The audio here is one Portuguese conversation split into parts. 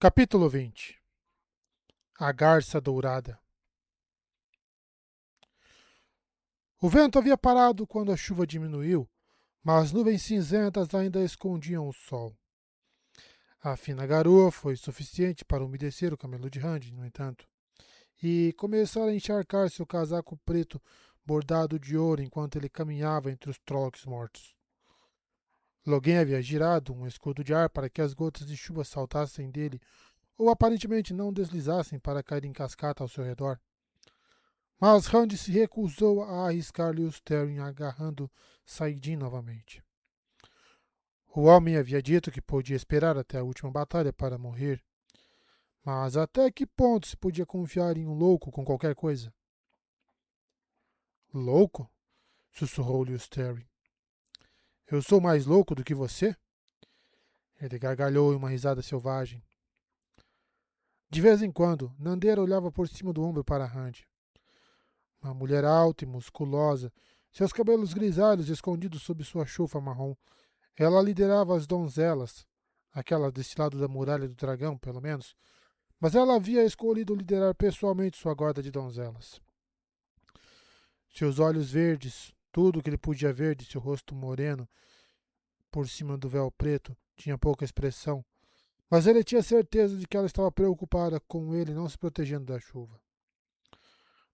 Capítulo 20. A Garça Dourada. O vento havia parado quando a chuva diminuiu, mas as nuvens cinzentas ainda escondiam o sol. A fina garoa foi suficiente para umedecer o camelo de Randy, no entanto, e começar a encharcar seu casaco preto bordado de ouro enquanto ele caminhava entre os Trollocs mortos. Logan havia girado um escudo de ar para que as gotas de chuva saltassem dele ou aparentemente não deslizassem para cair em cascata ao seu redor. Mas Randy se recusou a arriscar Lewis Terry agarrando Saidin novamente. O homem havia dito que podia esperar até a última batalha para morrer. Mas até que ponto se podia confiar em um louco com qualquer coisa? Louco? Sussurrou Lewis Terry. Eu sou mais louco do que você? Ele gargalhou em uma risada selvagem. De vez em quando, Nandeira olhava por cima do ombro para Randy. Uma mulher alta e musculosa, seus cabelos grisalhos escondidos sob sua chufa marrom. Ela liderava as donzelas, aquelas deste lado da muralha do dragão, pelo menos, mas ela havia escolhido liderar pessoalmente sua guarda de donzelas. Seus olhos verdes, tudo o que ele podia ver de seu rosto moreno, por cima do véu preto, tinha pouca expressão, mas ele tinha certeza de que ela estava preocupada com ele não se protegendo da chuva.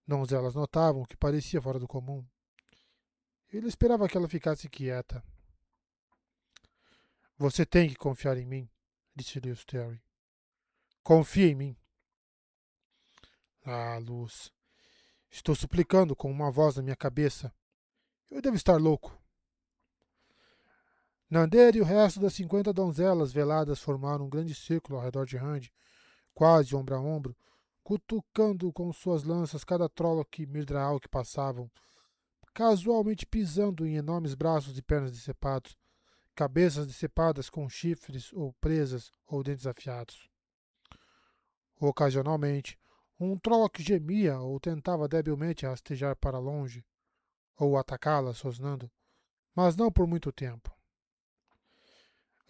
Donzelas notavam que parecia fora do comum. Ele esperava que ela ficasse quieta. Você tem que confiar em mim, disse Lewis Terry. Confie em mim. Ah, Luz. Estou suplicando com uma voz na minha cabeça. Eu devo estar louco. Nander e o resto das 50 donzelas veladas formaram um grande círculo ao redor de Randy, quase ombro a ombro, cutucando com suas lanças cada Trolloc e Mirdraal que passavam, casualmente pisando em enormes braços e pernas decepados, cabeças decepadas com chifres ou presas ou dentes afiados. Ocasionalmente, um Trolloc gemia ou tentava debilmente rastejar para longe, ou atacá-la rosnando, mas não por muito tempo.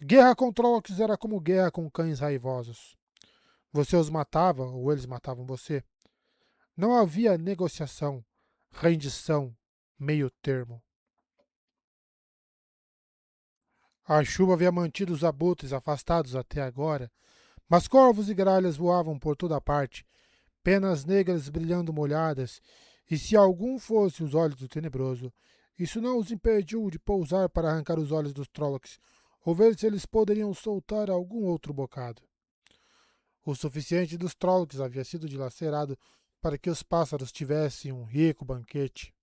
Guerra com Trollocs era como guerra com cães raivosos. Você os matava ou eles matavam você. Não havia negociação, rendição, meio termo. A chuva havia mantido os abutres afastados até agora, mas corvos e gralhas voavam por toda parte, penas negras brilhando molhadas, e se algum fosse os olhos do tenebroso, isso não os impediu de pousar para arrancar os olhos dos Trollocs, ou ver se eles poderiam soltar algum outro bocado. O suficiente dos Trollocs havia sido dilacerado para que os pássaros tivessem um rico banquete.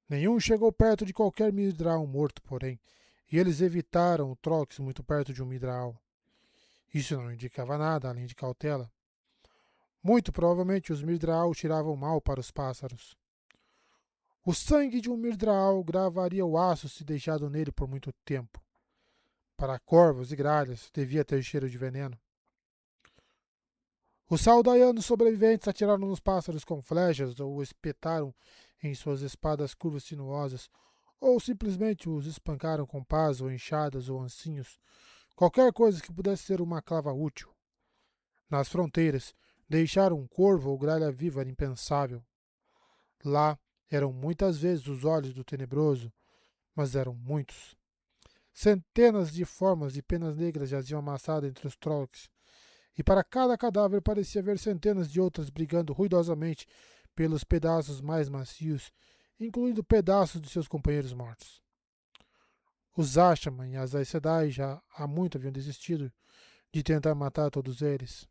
Nenhum chegou perto de qualquer Midral morto, porém, e eles evitaram o Trollocs muito perto de um Midral. Isso não indicava nada além de cautela. Muito provavelmente os Mirdraal tiravam mal para os pássaros. O sangue de um Mirdraal gravaria o aço se deixado nele por muito tempo. Para corvos e gralhas, devia ter cheiro de veneno. Os saldaianos sobreviventes atiraram nos pássaros com flechas ou espetaram em suas espadas curvas sinuosas, ou simplesmente os espancaram com pás ou enxadas ou ancinhos, qualquer coisa que pudesse ser uma clava útil. Nas fronteiras, deixar um corvo ou gralha viva era impensável. Lá eram muitas vezes os olhos do tenebroso, mas eram muitos. Centenas de formas de penas negras jaziam amassadas entre os Trollocs, e para cada cadáver parecia haver centenas de outras brigando ruidosamente pelos pedaços mais macios, incluindo pedaços de seus companheiros mortos. Os Ashman e as Aes Sedai já há muito haviam desistido de tentar matar todos eles.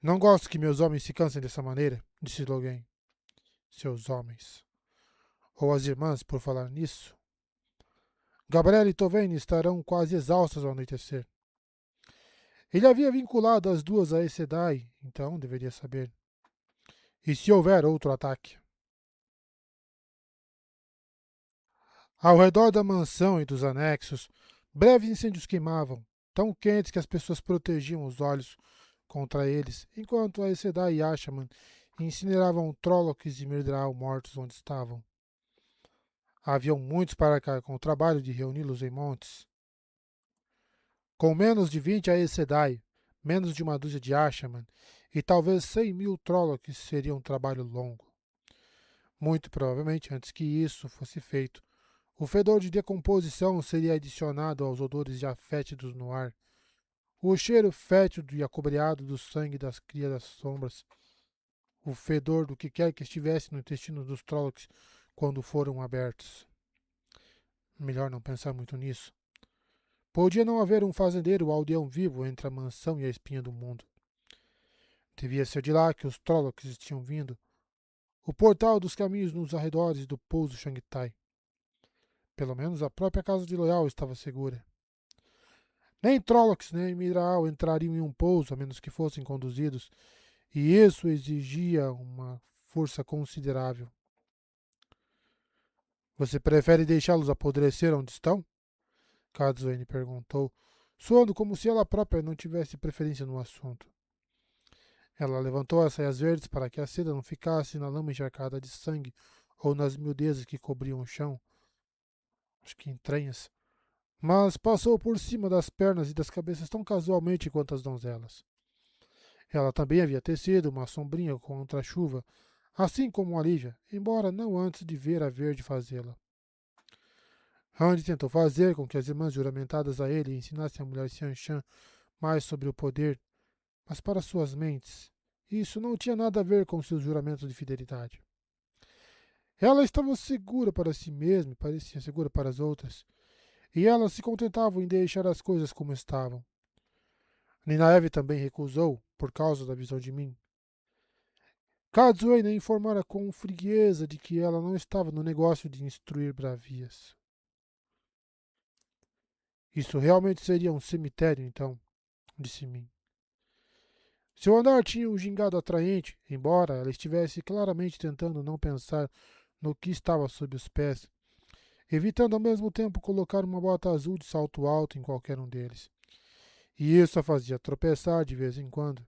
Não gosto que meus homens se cansem dessa maneira, disse Logan. Seus homens. Ou as irmãs, por falar nisso. Gabriela e Tovene estarão quase exaustas ao anoitecer. Ele havia vinculado as duas a Aes Sedai, então deveria saber. E se houver outro ataque? Ao redor da mansão e dos anexos, breves incêndios queimavam, tão quentes que as pessoas protegiam os olhos contra eles, enquanto Aes Sedai e Ashman incineravam Trollocs e Mirdraal mortos onde estavam. Haviam muitos para cá com o trabalho de reuni-los em montes. Com menos de 20 Aes Sedai, menos de uma dúzia de Ashaman e talvez 100.000 Trollocs seria um trabalho longo. Muito provavelmente, antes que isso fosse feito, o fedor de decomposição seria adicionado aos odores já fétidos no ar. O cheiro fétido e acobreado do sangue das crias das sombras. O fedor do que quer que estivesse no intestino dos Trollocs quando foram abertos. Melhor não pensar muito nisso. Podia não haver um fazendeiro ou aldeão vivo entre a mansão e a espinha do mundo. Devia ser de lá que os Trollocs tinham vindo. O portal dos caminhos nos arredores do pouso Shangtai. Pelo menos a própria casa de Loial estava segura. Nem Trollocs nem Midraal entrariam em um pouso a menos que fossem conduzidos, e isso exigia uma força considerável. Você prefere deixá-los apodrecer onde estão? Cadsuane perguntou, soando como se ela própria não tivesse preferência no assunto. Ela levantou as saias verdes para que a seda não ficasse na lama encharcada de sangue ou nas miudezas que cobriam o chão. Acho que entranhas. Mas passou por cima das pernas e das cabeças tão casualmente quanto as donzelas. Ela também havia tecido uma sombrinha contra a chuva, assim como a Lívia, embora não antes de ver a Verde fazê-la. Randy tentou fazer com que as irmãs juramentadas a ele ensinassem a mulher Xianshan mais sobre o poder, mas para suas mentes, isso não tinha nada a ver com seus juramentos de fidelidade. Ela estava segura para si mesma e parecia segura para as outras, e elas se contentavam em deixar as coisas como estavam. Ninaeve também recusou, por causa da visão de mim. Kadzuei informara com frieza de que ela não estava no negócio de instruir bravias. Isso realmente seria um cemitério, então, disse Min. Seu andar tinha um gingado atraente, embora ela estivesse claramente tentando não pensar no que estava sob os pés, evitando ao mesmo tempo colocar uma bota azul de salto alto em qualquer um deles. E isso a fazia tropeçar de vez em quando.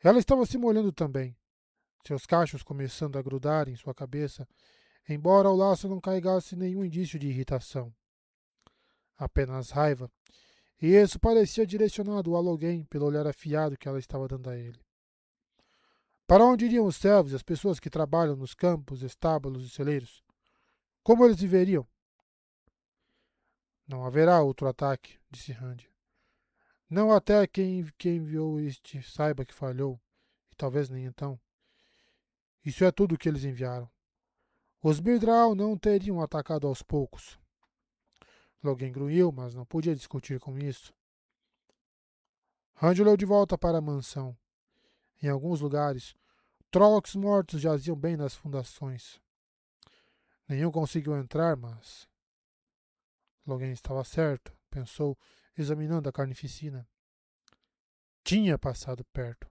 Ela estava se molhando também, seus cachos começando a grudar em sua cabeça, embora o laço não carregasse nenhum indício de irritação. Apenas raiva, e isso parecia direcionado a alguém pelo olhar afiado que ela estava dando a ele. Para onde iriam os servos e as pessoas que trabalham nos campos, estábulos e celeiros? Como eles viveriam? Não haverá outro ataque, disse Randy. Não até quem enviou este saiba que falhou, e talvez nem então. Isso é tudo o que eles enviaram. Os Mirdraal não teriam atacado aos poucos. Logan grunhiu, mas não podia discutir com isso. Randy olhou de volta para a mansão. Em alguns lugares, Trollocs mortos jaziam bem nas fundações. Nenhum conseguiu entrar, mas... Logan estava certo, pensou, examinando a carnificina. Tinha passado perto.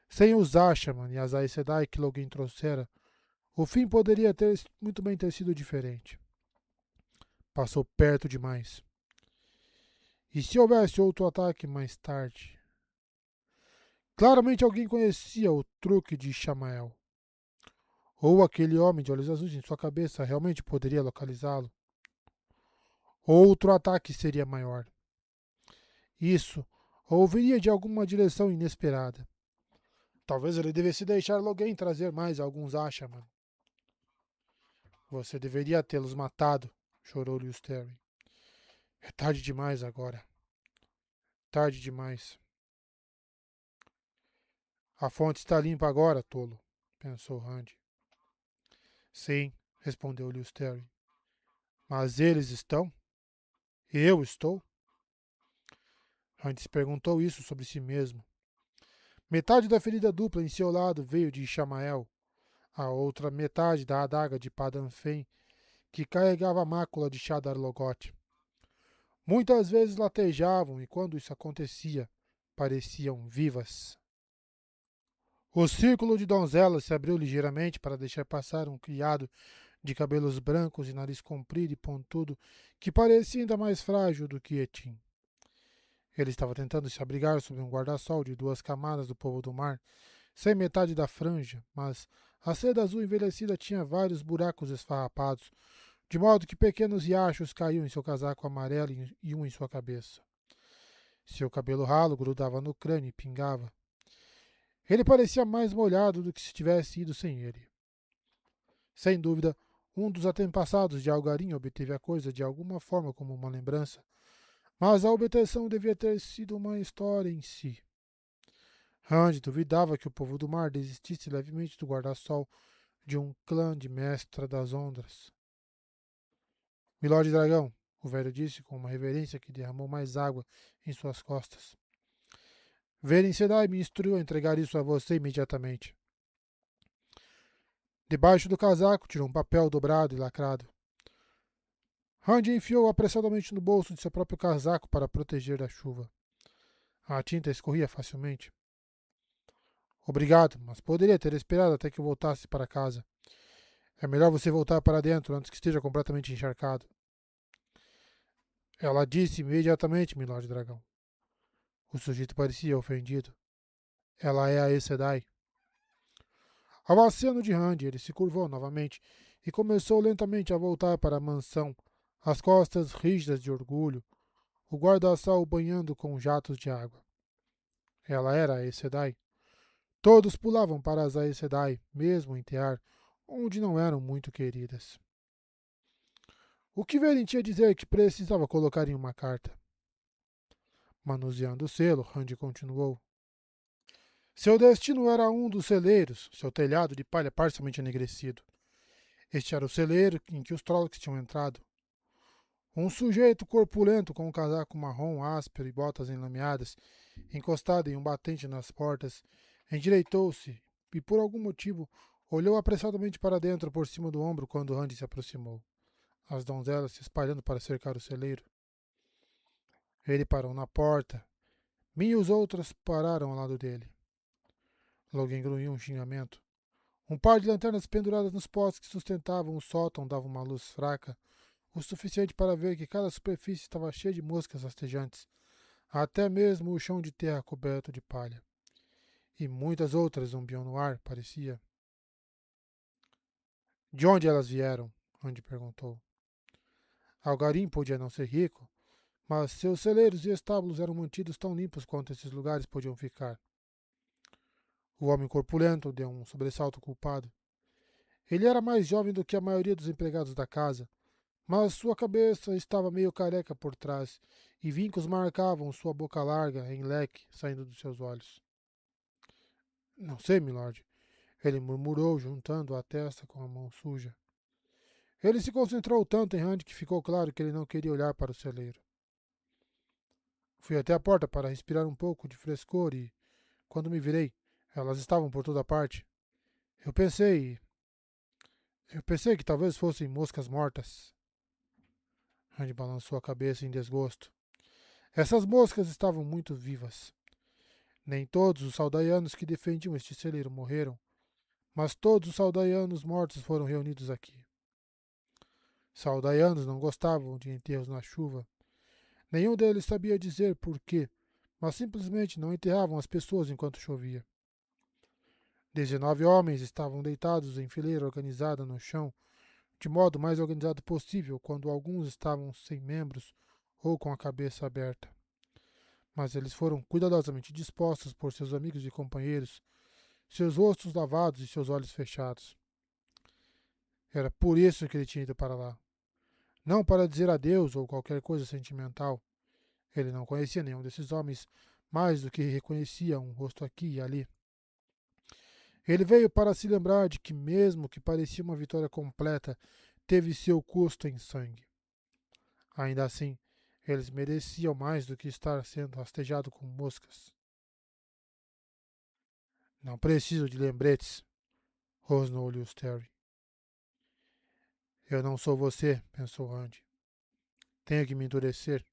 Sem os Ashaman e as Aes Sedai que Logan trouxera, o fim poderia muito bem ter sido diferente. Passou perto demais. E se houvesse outro ataque mais tarde? Claramente alguém conhecia o truque de Shamael. Ou aquele homem de olhos azuis em sua cabeça realmente poderia localizá-lo. Outro ataque seria maior. Isso, ou viria de alguma direção inesperada. Talvez ele devesse deixar alguém trazer mais alguns Ashaman. Você deveria tê-los matado, chorou Lysteri. É tarde demais agora. Tarde demais. A fonte está limpa agora, tolo, pensou Randy. Sim, respondeu Lysteri. Mas eles estão? Eu estou? Randy se perguntou isso sobre si mesmo. Metade da ferida dupla em seu lado veio de Ishamael. A outra metade da adaga de Padanfen, que carregava a mácula de Shadar Logoth. Muitas vezes latejavam e, quando isso acontecia, pareciam vivas. O círculo de donzelas se abriu ligeiramente para deixar passar um criado de cabelos brancos e nariz comprido e pontudo, que parecia ainda mais frágil do que Etim. Ele estava tentando se abrigar sob um guarda-sol de 2 camadas do povo do mar, sem metade da franja, mas a seda azul envelhecida tinha vários buracos esfarrapados, de modo que pequenos riachos caíam em seu casaco amarelo e um em sua cabeça. Seu cabelo ralo grudava no crânio e pingava. Ele parecia mais molhado do que se tivesse ido sem ele. Sem dúvida, um dos antepassados de Algarim obteve a coisa de alguma forma como uma lembrança, mas a obtenção devia ter sido uma história em si. Rand duvidava que o povo do mar desistisse levemente do guarda-sol de um clã de mestra das ondas. Milord Dragão, o velho disse com uma reverência que derramou mais água em suas costas. Velen Sedai me instruiu a entregar isso a você imediatamente. Debaixo do casaco tirou um papel dobrado e lacrado. Rand enfiou apressadamente no bolso de seu próprio casaco para proteger da chuva. A tinta escorria facilmente. Obrigado, mas poderia ter esperado até que eu voltasse para casa. É melhor você voltar para dentro antes que esteja completamente encharcado. Ela disse imediatamente, Milord Dragão. O sujeito parecia ofendido. Ela é a Aes Sedai. Ao aceno de Rand, ele se curvou novamente e começou lentamente a voltar para a mansão, as costas rígidas de orgulho, o guarda-sol banhando com jatos de água. Ela era a Aes Sedai. Todos pulavam para as Aes Sedai, mesmo em Tear, onde não eram muito queridas. O que Velen tinha a dizer que precisava colocar em uma carta? Manuseando o selo, Rand continuou. Seu destino era um dos celeiros, seu telhado de palha parcialmente enegrecido. Este era o celeiro em que os Trollocs tinham entrado. Um sujeito corpulento com um casaco marrom áspero e botas enlameadas, encostado em um batente nas portas, endireitou-se e, por algum motivo, olhou apressadamente para dentro por cima do ombro quando Rand se aproximou, as donzelas se espalhando para cercar o celeiro. Ele parou na porta. Min e os outros pararam ao lado dele. Logan grunhiu um xingamento. Um par de lanternas penduradas nos postes que sustentavam o sótão dava uma luz fraca, o suficiente para ver que cada superfície estava cheia de moscas rastejantes, até mesmo o chão de terra coberto de palha. E muitas outras zumbiam no ar, parecia. De onde elas vieram? Andy perguntou. Algarim podia não ser rico, mas seus celeiros e estábulos eram mantidos tão limpos quanto esses lugares podiam ficar. O homem corpulento deu um sobressalto culpado. Ele era mais jovem do que a maioria dos empregados da casa, mas sua cabeça estava meio careca por trás e vincos marcavam sua boca larga em leque saindo dos seus olhos. Não sei, milord, ele murmurou, juntando a testa com a mão suja. Ele se concentrou tanto em Rand que ficou claro que ele não queria olhar para o celeiro. Fui até a porta para respirar um pouco de frescor e, quando me virei, elas estavam por toda parte. Eu pensei. Eu pensei que talvez fossem moscas mortas. Rand balançou a cabeça em desgosto. Essas moscas estavam muito vivas. Nem todos os saldaianos que defendiam este celeiro morreram, mas todos os saldaianos mortos foram reunidos aqui. Saldaianos não gostavam de enterros na chuva. Nenhum deles sabia dizer por quê, mas simplesmente não enterravam as pessoas enquanto chovia. 19 homens estavam deitados em fileira organizada no chão, de modo mais organizado possível quando alguns estavam sem membros ou com a cabeça aberta. Mas eles foram cuidadosamente dispostos por seus amigos e companheiros, seus rostos lavados e seus olhos fechados. Era por isso que ele tinha ido para lá. Não para dizer adeus ou qualquer coisa sentimental. Ele não conhecia nenhum desses homens mais do que reconhecia um rosto aqui e ali. Ele veio para se lembrar de que, mesmo que parecia uma vitória completa, teve seu custo em sangue. Ainda assim, eles mereciam mais do que estar sendo rastejado com moscas. Não preciso de lembretes, rosnou-lhe Terry. Eu não sou você, pensou Andy. Tenho que me endurecer.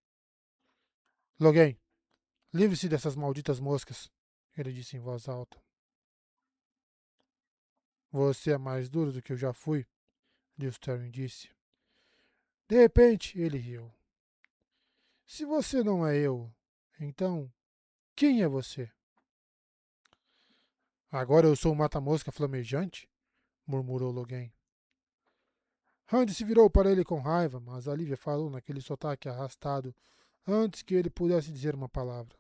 Logan, livre-se dessas malditas moscas, ele disse em voz alta. Você é mais duro do que eu já fui, Terry disse. De repente, ele riu. Se você não é eu, então quem é você? Agora eu sou um mata-mosca flamejante? Murmurou Logan. Randy se virou para ele com raiva, mas a Lívia falou naquele sotaque arrastado antes que ele pudesse dizer uma palavra.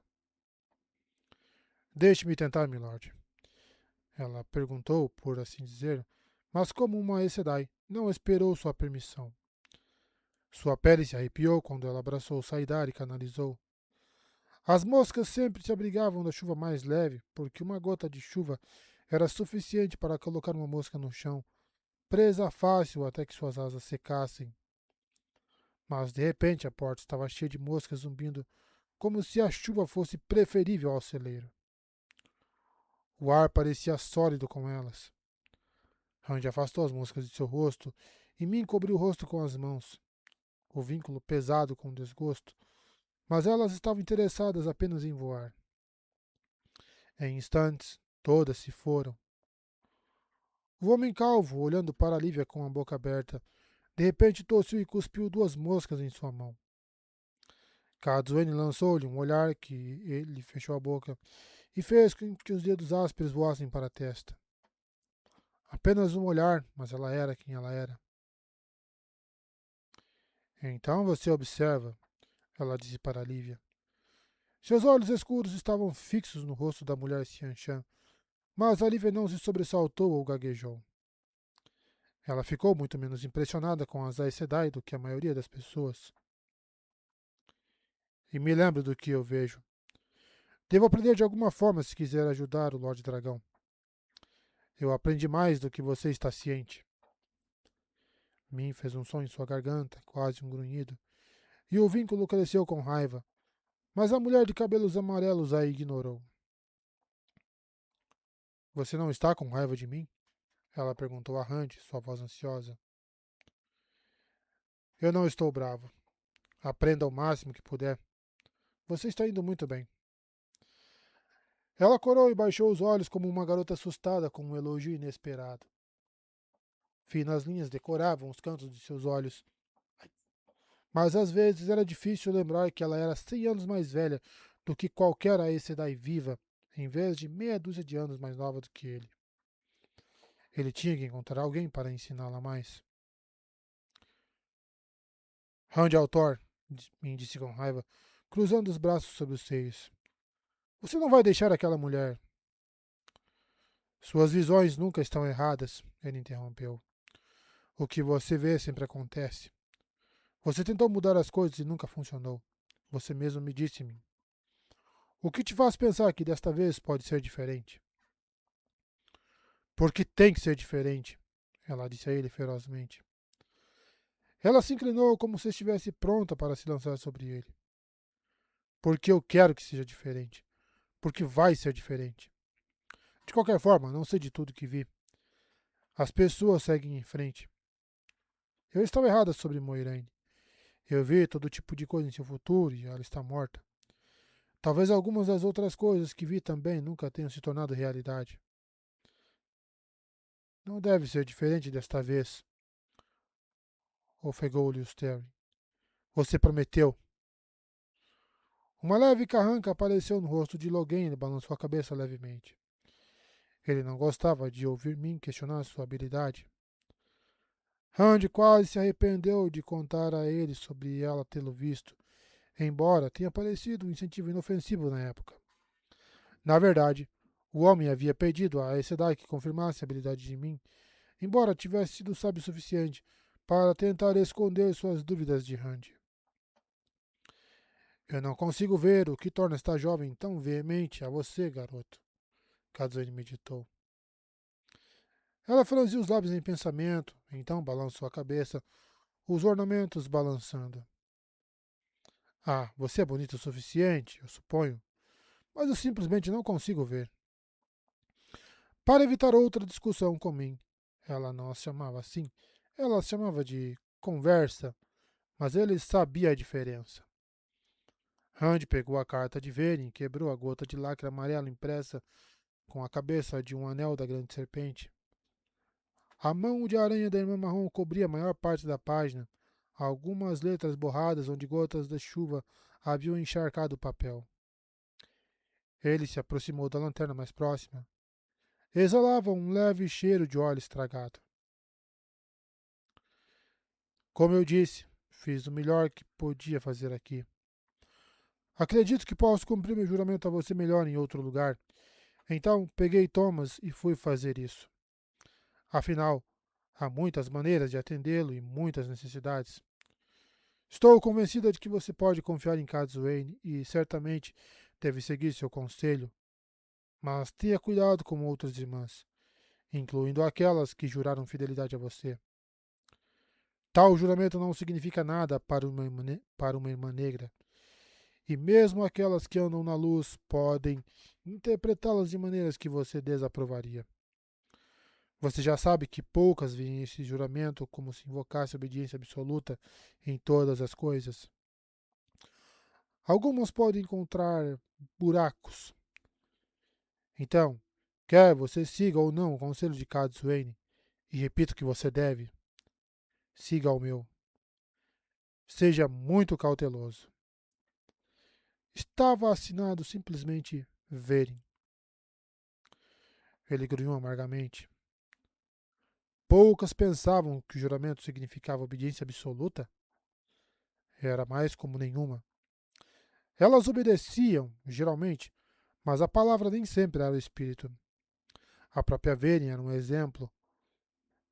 Deixe-me tentar, milord. Ela perguntou, por assim dizer, mas como uma Aes Sedai, não esperou sua permissão. Sua pele se arrepiou quando ela abraçou Saidar e canalizou. As moscas sempre se abrigavam da chuva mais leve, porque uma gota de chuva era suficiente para colocar uma mosca no chão, presa fácil até que suas asas secassem. Mas de repente a porta estava cheia de moscas zumbindo, como se a chuva fosse preferível ao celeiro. O ar parecia sólido com elas. Randy afastou as moscas de seu rosto e me encobriu o rosto com as mãos, o vínculo pesado com desgosto, mas elas estavam interessadas apenas em voar. Em instantes, todas se foram. O homem calvo, olhando para Lívia com a boca aberta, de repente tossiu e cuspiu 2 moscas em sua mão. Kazuene lançou-lhe um olhar que ele fechou a boca e fez com que os dedos ásperos voassem para a testa. Apenas um olhar, mas ela era quem ela era. Então você observa, ela disse para Lívia. Seus olhos escuros estavam fixos no rosto da mulher Xianshan, mas a Lívia não se sobressaltou ou gaguejou. Ela ficou muito menos impressionada com as Aes Sedai do que a maioria das pessoas. E me lembro do que eu vejo. Devo aprender de alguma forma se quiser ajudar o Lorde Dragão. Eu aprendi mais do que você está ciente. Min fez um som em sua garganta, quase um grunhido, e o vínculo cresceu com raiva, mas a mulher de cabelos amarelos a ignorou. Você não está com raiva de mim? Ela perguntou a Randy, sua voz ansiosa. Eu não estou bravo. Aprenda o máximo que puder. Você está indo muito bem. Ela corou e baixou os olhos como uma garota assustada com um elogio inesperado. Finas linhas decoravam os cantos de seus olhos. Mas às vezes era difícil lembrar que ela era 100 anos mais velha do que qualquer Aes Sedai viva, em vez de meia dúzia de anos mais nova do que ele. Ele tinha que encontrar alguém para ensiná-la mais. Randy Altor, me disse com raiva, cruzando os braços sobre os seios. Você não vai deixar aquela mulher. Suas visões nunca estão erradas, ele interrompeu. O que você vê sempre acontece. Você tentou mudar as coisas e nunca funcionou. Você mesmo me disse-me. O que te faz pensar que desta vez pode ser diferente? Porque tem que ser diferente, ela disse a ele ferozmente. Ela se inclinou como se estivesse pronta para se lançar sobre ele. Porque eu quero que seja diferente. Porque vai ser diferente. De qualquer forma, não sei de tudo que vi. As pessoas seguem em frente. Eu estava errada sobre Moiraine. Eu vi todo tipo de coisa em seu futuro e ela está morta. Talvez algumas das outras coisas que vi também nunca tenham se tornado realidade. Não deve ser diferente desta vez, ofegou-lhe o Sterling. Você prometeu. Uma leve carranca apareceu no rosto de Logan e ele balançou a cabeça levemente. Ele não gostava de ouvir mim questionar sua habilidade. Randy quase se arrependeu de contar a ele sobre ela tê-lo visto, embora tenha parecido um incentivo inofensivo na época. Na verdade, o homem havia pedido a Aes Sedai que confirmasse a habilidade de mim, embora tivesse sido sábio o suficiente para tentar esconder suas dúvidas de Randy. Eu não consigo ver o que torna esta jovem tão veemente a você, garoto. Kazuene meditou. Ela franziu os lábios em pensamento, então balançou a cabeça, os ornamentos balançando. Ah, você é bonito o suficiente, eu suponho, mas eu simplesmente não consigo ver. Para evitar outra discussão com mim, ela não as chamava assim, ela as chamava de conversa, mas ele sabia a diferença. Randy pegou a carta de Verin e quebrou a gota de lacre amarelo impressa com a cabeça de um anel da grande serpente. A mão de aranha da irmã marrom cobria a maior parte da página, algumas letras borradas onde gotas de chuva haviam encharcado o papel. Ele se aproximou da lanterna mais próxima. Exalava um leve cheiro de óleo estragado. Como eu disse, fiz o melhor que podia fazer aqui. Acredito que posso cumprir meu juramento a você melhor em outro lugar. Então peguei Thomas e fui fazer isso. Afinal, há muitas maneiras de atendê-lo e muitas necessidades. Estou convencida de que você pode confiar em Kazuane e certamente deve seguir seu conselho, mas tenha cuidado com outras irmãs, incluindo aquelas que juraram fidelidade a você. Tal juramento não significa nada para uma irmã negra, e mesmo aquelas que andam na luz podem interpretá-las de maneiras que você desaprovaria. Você já sabe que poucas veem esse juramento como se invocasse obediência absoluta em todas as coisas. Algumas podem encontrar buracos. Então, quer você siga ou não o conselho de Katsune, e repito que você deve, siga o meu. Seja muito cauteloso. Estava assinado simplesmente verem. Ele grunhou amargamente. Poucas pensavam que o juramento significava obediência absoluta. Era mais como nenhuma. Elas obedeciam, geralmente, mas a palavra nem sempre era o espírito. A própria Vênia era um exemplo.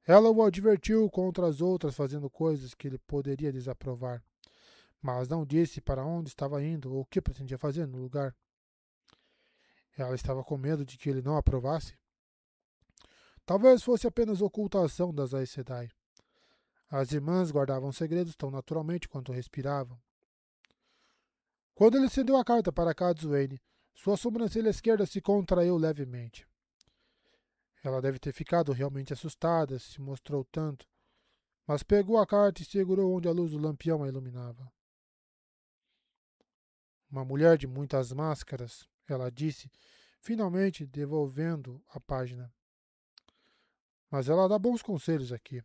Ela o advertiu contra as outras fazendo coisas que ele poderia desaprovar, mas não disse para onde estava indo ou o que pretendia fazer no lugar. Ela estava com medo de que ele não aprovasse. Talvez fosse apenas ocultação das Aes Sedai. As irmãs guardavam segredos tão naturalmente quanto respiravam. Quando ele estendeu a carta para Kazuene, sua sobrancelha esquerda se contraiu levemente. Ela deve ter ficado realmente assustada, se mostrou tanto, mas pegou a carta e segurou onde a luz do lampião a iluminava. Uma mulher de muitas máscaras, ela disse, finalmente devolvendo a página. Mas ela dá bons conselhos aqui.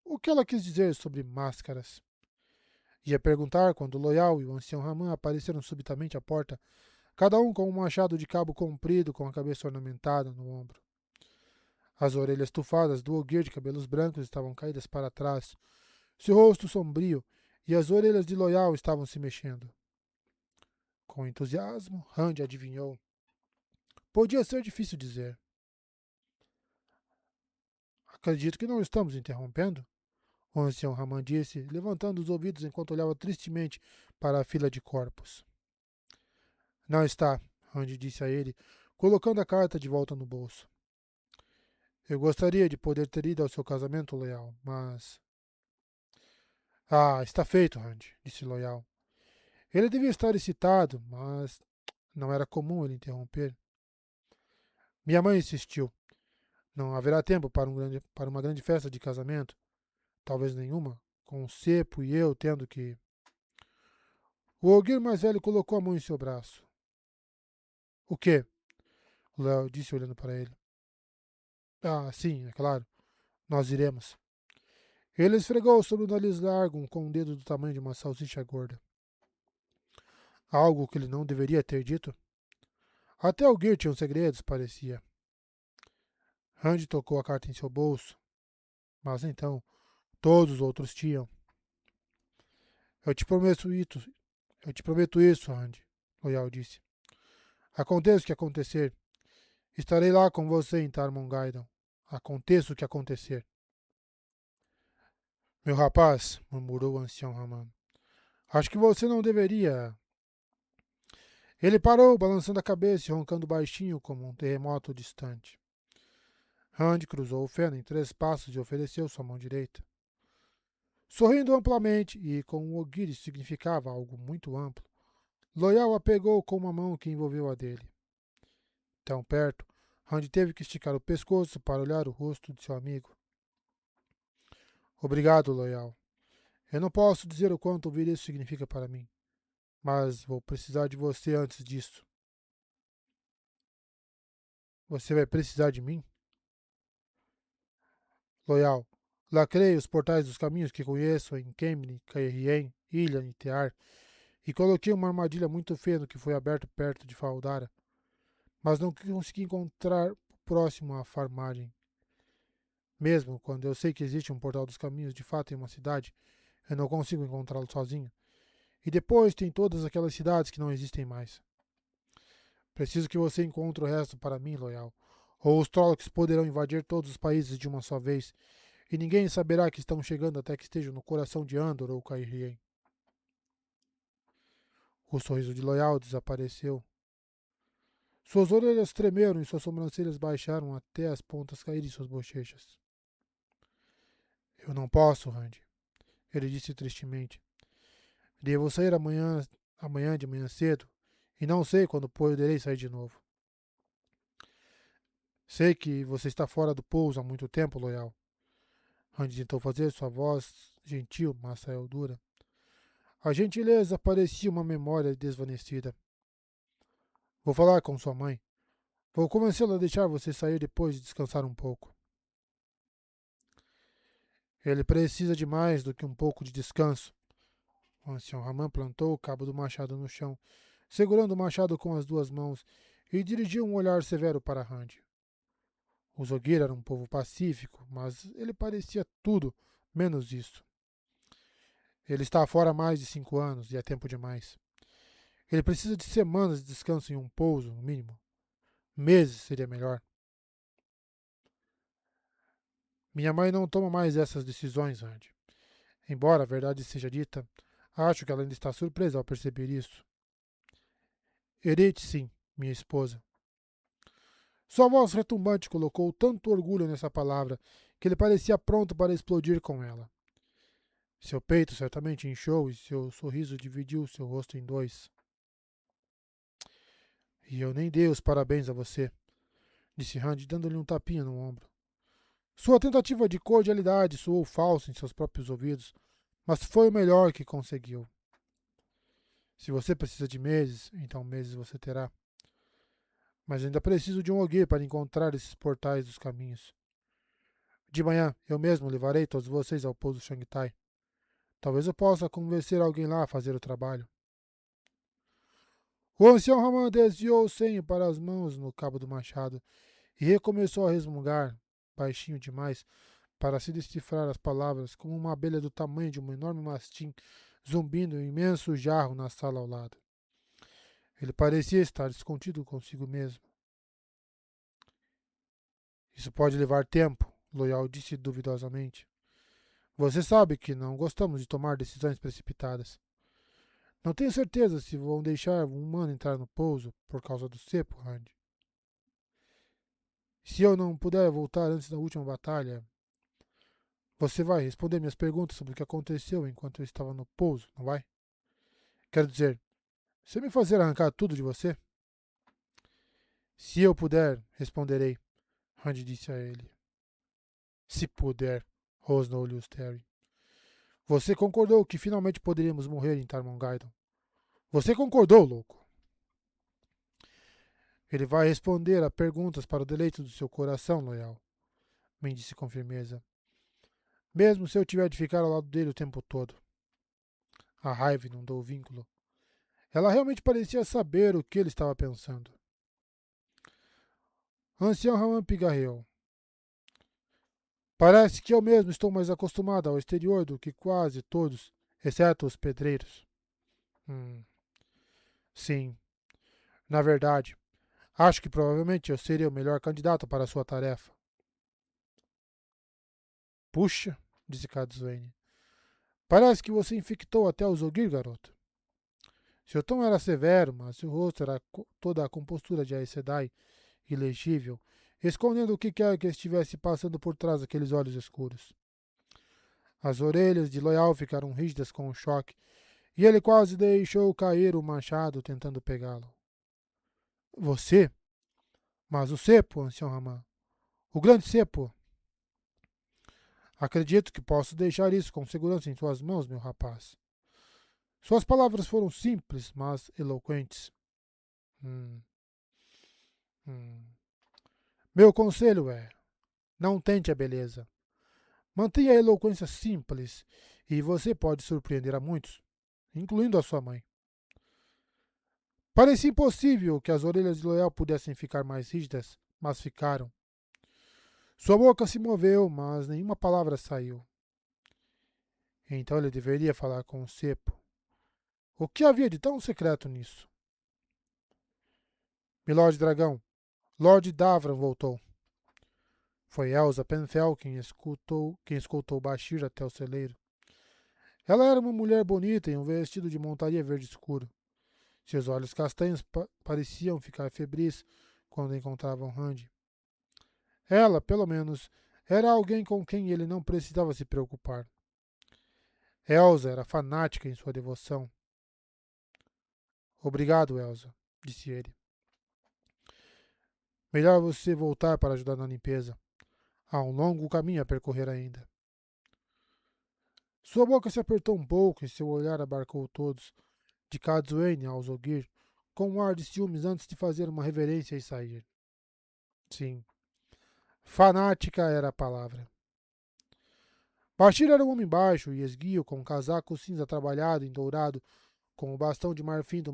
O que ela quis dizer sobre máscaras? Ia perguntar quando o Loyal e o ancião Raman apareceram subitamente à porta, cada um com um machado de cabo comprido com a cabeça ornamentada no ombro. As orelhas tufadas do Ogier de cabelos brancos estavam caídas para trás, seu rosto sombrio, e as orelhas de Loyal estavam se mexendo. Com entusiasmo, Rand adivinhou. Podia ser difícil dizer. Acredito que não estamos interrompendo, o ancião Raman disse, levantando os ouvidos enquanto olhava tristemente para a fila de corpos. Não está, Rand disse a ele, colocando a carta de volta no bolso. Eu gostaria de poder ter ido ao seu casamento, Loyal, mas... Ah, está feito, Rand, disse Loyal. Ele devia estar excitado, mas não era comum ele interromper. Minha mãe insistiu. Não haverá tempo para uma grande festa de casamento, talvez nenhuma, com o cepo e eu tendo que... O Ogier mais velho colocou a mão em seu braço. O quê? Léo disse olhando para ele. Ah, sim, é claro. Nós iremos. Ele esfregou sobre o nariz largo com um dedo do tamanho de uma salsicha gorda. Algo que ele não deveria ter dito. Até o Gear tinha segredos, parecia. Randy tocou a carta em seu bolso. Mas então, todos os outros tinham. Eu te prometo isso. Eu te prometo isso, Randy, Loyal disse. Aconteça o que acontecer. Estarei lá com você em Tarmongaidan. Aconteça o que acontecer. Meu rapaz, murmurou o ancião Raman. Acho que você não deveria. Ele parou, balançando a cabeça e roncando baixinho como um terremoto distante. Rand cruzou o feno em 3 passos e ofereceu sua mão direita. Sorrindo amplamente e com um ogiri significava algo muito amplo, Loyal a pegou com uma mão que envolveu a dele. Tão perto, Rand teve que esticar o pescoço para olhar o rosto de seu amigo. Obrigado, Loyal. Eu não posso dizer o quanto ouvir isso significa para mim, mas vou precisar de você antes disso. Você vai precisar de mim? Loyal. Lacrei os portais dos caminhos que conheço em Kemni, Caerhien, Ilha e Tear, e coloquei uma armadilha muito feia no que foi aberto perto de Faldara, mas não consegui encontrar próximo à farmagem. Mesmo quando eu sei que existe um portal dos caminhos de fato em uma cidade, eu não consigo encontrá-lo sozinho. E depois tem todas aquelas cidades que não existem mais. Preciso que você encontre o resto para mim, Loyal. Ou os Trollocs poderão invadir todos os países de uma só vez, e ninguém saberá que estão chegando até que estejam no coração de Andor ou Cairhien. O sorriso de Loyal desapareceu. Suas orelhas tremeram e suas sobrancelhas baixaram até as pontas caírem em suas bochechas. Eu não posso, Randy, ele disse tristemente. Devo sair amanhã de manhã cedo, e não sei quando poderei sair de novo. Sei que você está fora do pouso há muito tempo, Loyal. Randy tentou fazer sua voz gentil, mas saiu dura. A gentileza parecia uma memória desvanecida. Vou falar com sua mãe. Vou convencê-la a deixar você sair depois de descansar um pouco. Ele precisa de mais do que um pouco de descanso. O ancião Raman plantou o cabo do machado no chão, segurando o machado com as duas mãos, e dirigiu um olhar severo para Randy. O Zogir era um povo pacífico, mas ele parecia tudo menos isso. Ele está fora há mais de 5 anos e é tempo demais. Ele precisa de semanas de descanso em um pouso, no mínimo. Meses seria melhor. Minha mãe não toma mais essas decisões, Randy. Embora a verdade seja dita, acho que ela ainda está surpresa ao perceber isso. Erete, sim, minha esposa. Sua voz retumbante colocou tanto orgulho nessa palavra que ele parecia pronto para explodir com ela. Seu peito certamente inchou e seu sorriso dividiu seu rosto em dois. E eu nem dei os parabéns a você, disse Randy, dando-lhe um tapinha no ombro. Sua tentativa de cordialidade soou falsa em seus próprios ouvidos, mas foi o melhor que conseguiu. Se você precisa de meses, então meses você terá. Mas ainda preciso de um Ogier para encontrar esses portais dos caminhos. De manhã, eu mesmo levarei todos vocês ao pouso Shangtai. Talvez eu possa convencer alguém lá a fazer o trabalho. O ancião Raman desviou o senho para as mãos no cabo do machado e recomeçou a resmungar, baixinho demais, para se decifrar as palavras, como uma abelha do tamanho de um enorme mastim zumbindo em um imenso jarro na sala ao lado. Ele parecia estar descontido consigo mesmo. Isso pode levar tempo, Loyal disse duvidosamente. Você sabe que não gostamos de tomar decisões precipitadas. Não tenho certeza se vão deixar um humano entrar no pouso por causa do cepo, Randy. Se eu não puder voltar antes da última batalha, você vai responder minhas perguntas sobre o que aconteceu enquanto eu estava no pouso, não vai? Quero dizer, se me fazer arrancar tudo de você? Se eu puder, responderei, Randy disse a ele. Se puder, rosnou-lhe o Terry. Você concordou que finalmente poderíamos morrer em Tarmongaidon. Você concordou, louco. Ele vai responder a perguntas para o deleite do seu coração, Loyal, me disse com firmeza. Mesmo se eu tiver de ficar ao lado dele o tempo todo. A raiva inundou o vínculo. Ela realmente parecia saber o que ele estava pensando. Ancião Raman pigarreou. Parece que eu mesmo estou mais acostumado ao exterior do que quase todos, exceto os pedreiros. Sim, na verdade, acho que provavelmente eu seria o melhor candidato para a sua tarefa. Puxa, disse Katsune. Parece que você infectou até o Zogir, garoto. Seu tom era severo, mas seu rosto era toda a compostura de Aes Sedai, ilegível, escondendo o que quer que estivesse passando por trás daqueles olhos escuros. As orelhas de Loyal ficaram rígidas com o choque, e ele quase deixou cair o machado tentando pegá-lo. Você? Mas o cepo, ancião Raman. O grande cepo. Acredito que posso deixar isso com segurança em suas mãos, meu rapaz. Suas palavras foram simples, mas eloquentes. Hum, hum. Meu conselho é: não tente a beleza. Mantenha a eloquência simples e você pode surpreender a muitos, incluindo a sua mãe. Parecia impossível que as orelhas de Loyal pudessem ficar mais rígidas, mas ficaram. Sua boca se moveu, mas nenhuma palavra saiu. Então ele deveria falar com o cepo. O que havia de tão secreto nisso? Milord Dragão, Lord Davran voltou. Foi Elsa Penfel quem escoltou Bashir até o celeiro. Ela era uma mulher bonita em um vestido de montaria verde escuro. Seus olhos castanhos pareciam ficar febris quando encontravam Randy. Ela, pelo menos, era alguém com quem ele não precisava se preocupar. Elsa era fanática em sua devoção. Obrigado, Elsa, disse ele. Melhor você voltar para ajudar na limpeza. Há um longo caminho a percorrer ainda. Sua boca se apertou um pouco e seu olhar abarcou todos, de Kazuene ao Zogir, com um ar de ciúmes antes de fazer uma reverência e sair. Sim, fanática era a palavra. Bashir era um homem baixo e esguio, com um casaco cinza trabalhado em dourado, com o bastão de marfim do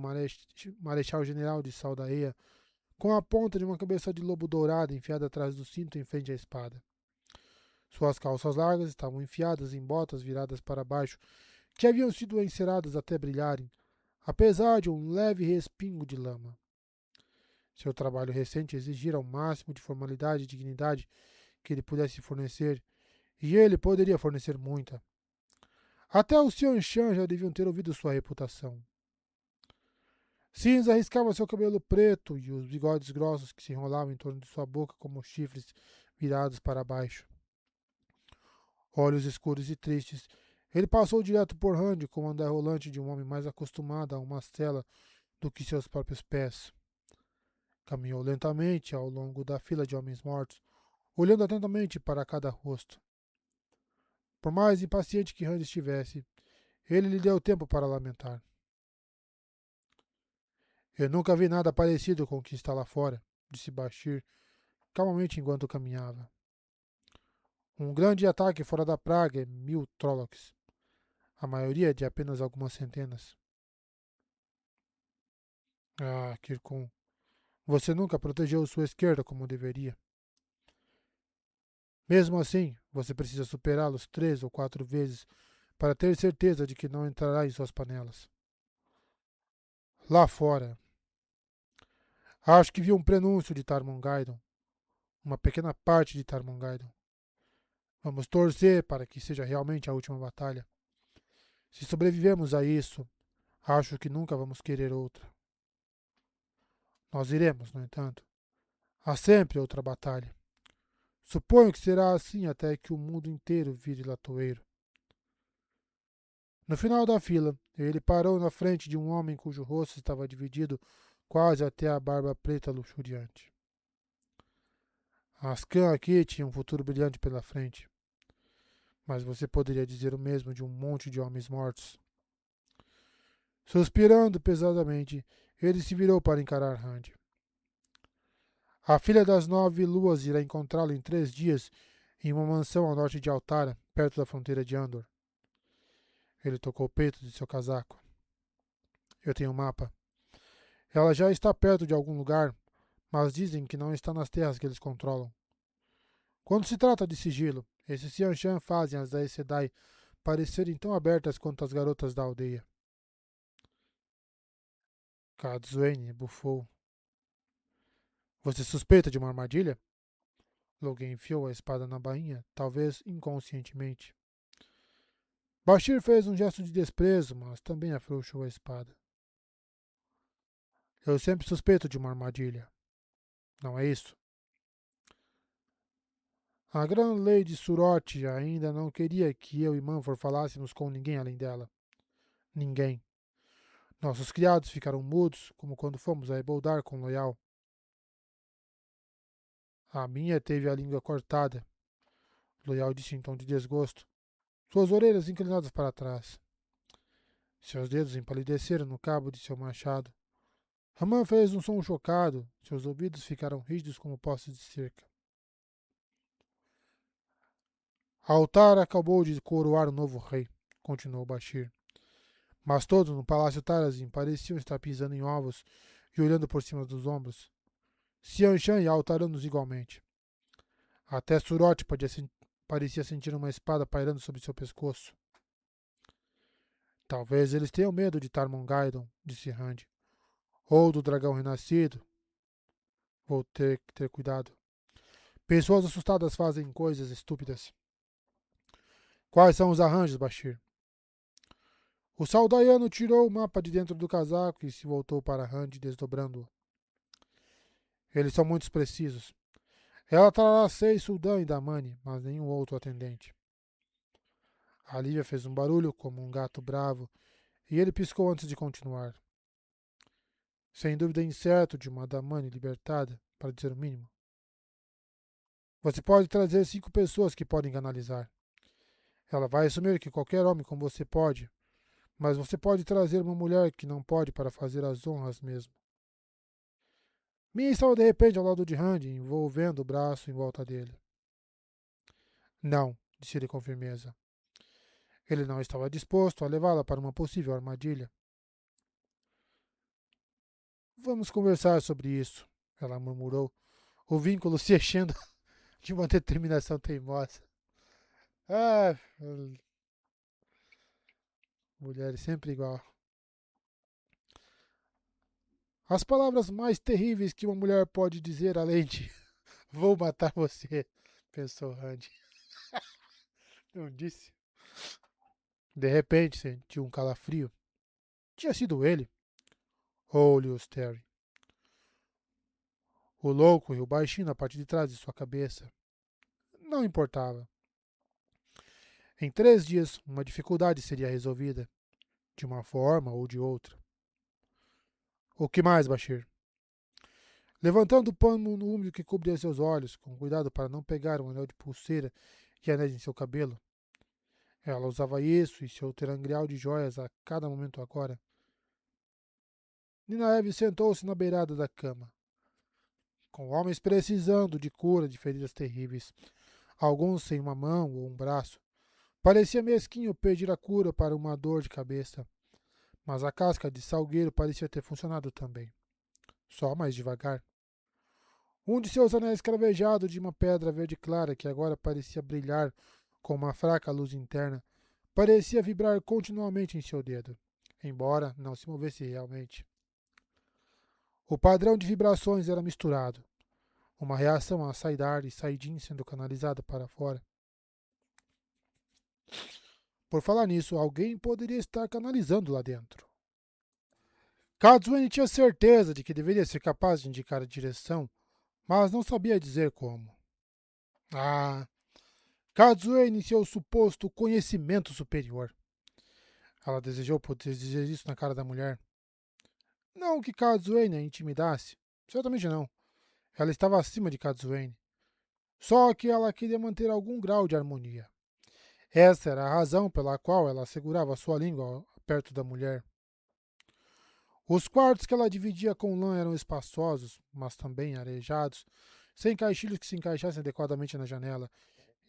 Marechal-General de Saldaeia, com a ponta de uma cabeça de lobo dourada enfiada atrás do cinto em frente à espada. Suas calças largas estavam enfiadas em botas viradas para baixo, que haviam sido enceradas até brilharem, apesar de um leve respingo de lama. Seu trabalho recente exigira o máximo de formalidade e dignidade que ele pudesse fornecer, e ele poderia fornecer muita. Até os Xianshan já deviam ter ouvido sua reputação. Cinza riscava seu cabelo preto e os bigodes grossos que se enrolavam em torno de sua boca como chifres virados para baixo. Olhos escuros e tristes, ele passou direto por Randy com o andar rolante de um homem mais acostumado a uma cela do que seus próprios pés. Caminhou lentamente ao longo da fila de homens mortos, olhando atentamente para cada rosto. Por mais impaciente que Randy estivesse, ele lhe deu tempo para lamentar. Eu nunca vi nada parecido com o que está lá fora, disse Bashir, calmamente enquanto caminhava. Um grande ataque fora da praga é 1000 Trollocs. A maioria de apenas algumas centenas. Ah, Kirkun, você nunca protegeu sua esquerda como deveria. Mesmo assim, você precisa superá-los 3 ou 4 vezes para ter certeza de que não entrará em suas panelas. Lá fora, acho que vi um prenúncio de Tarmongaidon. Uma pequena parte de Tarmongaidon. Vamos torcer para que seja realmente a última batalha. Se sobrevivemos a isso, acho que nunca vamos querer outra. Nós iremos, no entanto. Há sempre outra batalha. Suponho que será assim até que o mundo inteiro vire latoeiro. No final da fila, ele parou na frente de um homem cujo rosto estava dividido quase até a barba preta luxuriante. As Khan aqui tinham um futuro brilhante pela frente. Mas você poderia dizer o mesmo de um monte de homens mortos. Suspirando pesadamente, ele se virou para encarar Randy. A filha das 9 luas irá encontrá-lo em 3 dias em uma mansão ao norte de Altara, perto da fronteira de Andor. Ele tocou o peito de seu casaco. Eu tenho um mapa. Ela já está perto de algum lugar, mas dizem que não está nas terras que eles controlam. Quando se trata de sigilo, esses Xianshan fazem as Aes Sedai parecerem tão abertas quanto as garotas da aldeia. Kazuene bufou. Você suspeita de uma armadilha? Logan enfiou a espada na bainha, talvez inconscientemente. Bashir fez um gesto de desprezo, mas também afrouxou a espada. Eu sempre suspeito de uma armadilha. Não é isso? A Gran Lady Surote ainda não queria que eu e Manfor falássemos com ninguém além dela. Ninguém. Nossos criados ficaram mudos, como quando fomos a Eboldar com Loyal. A minha teve a língua cortada. Loyal disse em tom de desgosto, suas orelhas inclinadas para trás. Seus dedos empalideceram no cabo de seu machado. Raman fez um som chocado, seus ouvidos ficaram rígidos como postes de cerca. Altar acabou de coroar o novo rei, continuou Bashir. Mas todos no Palácio Tarazim pareciam estar pisando em ovos e olhando por cima dos ombros. Xianshan e Altaranos igualmente. Até Surote parecia sentir uma espada pairando sobre seu pescoço. Talvez eles tenham medo de Tarmongaidon, disse Rand. Ou do dragão renascido. Vou ter que ter cuidado. Pessoas assustadas fazem coisas estúpidas. Quais são os arranjos, Bashir? O Saldaiano tirou o mapa de dentro do casaco e se voltou para Rand, desdobrando-o. Eles são muito precisos. Ela trará 6 Suldan e Damani, mas nenhum outro atendente. A Lívia fez um barulho como um gato bravo e ele piscou antes de continuar. Sem dúvida incerto de uma Damani libertada, para dizer o mínimo. Você pode trazer 5 pessoas que podem canalizar. Ela vai assumir que qualquer homem como você pode, mas você pode trazer uma mulher que não pode para fazer as honras mesmo. Mia estava de repente ao lado de Randy, envolvendo o braço em volta dele. Não, disse ele com firmeza. Ele não estava disposto a levá-la para uma possível armadilha. Vamos conversar sobre isso, ela murmurou, o vínculo se enchendo de uma determinação teimosa. Ah, mulher sempre igual. As palavras mais terríveis que uma mulher pode dizer além de vou matar você, pensou Randy. Não disse. De repente sentiu um calafrio. Tinha sido ele. Olhos Terry. O louco e o baixinho na parte de trás de sua cabeça. Não importava. Em 3 dias, uma dificuldade seria resolvida, de uma forma ou de outra. O que mais, Bashir? Levantando o pano úmido que cobria seus olhos, com cuidado para não pegar um anel de pulseira e anéis em seu cabelo. Ela usava isso e seu terangrial de joias a cada momento agora. Ninaev sentou-se na beirada da cama. Com homens precisando de cura de feridas terríveis, alguns sem uma mão ou um braço. Parecia mesquinho pedir a cura para uma dor de cabeça, mas a casca de salgueiro parecia ter funcionado também. Só mais devagar. Um de seus anéis cravejado de uma pedra verde clara que agora parecia brilhar com uma fraca luz interna, parecia vibrar continuamente em seu dedo, embora não se movesse realmente. O padrão de vibrações era misturado, uma reação a Saidar e Saidin sendo canalizada para fora. Por falar nisso, alguém poderia estar canalizando lá dentro. Katsune tinha certeza de que deveria ser capaz de indicar a direção, mas não sabia dizer como. Ah, Katsune e seu suposto conhecimento superior. Ela desejou poder dizer isso na cara da mulher. Não que Katsune a intimidasse, certamente não. Ela estava acima de Katsune. Só que ela queria manter algum grau de harmonia. Essa era a razão pela qual ela segurava sua língua perto da mulher. Os quartos que ela dividia com Lan eram espaçosos, mas também arejados, sem caixilhos que se encaixassem adequadamente na janela,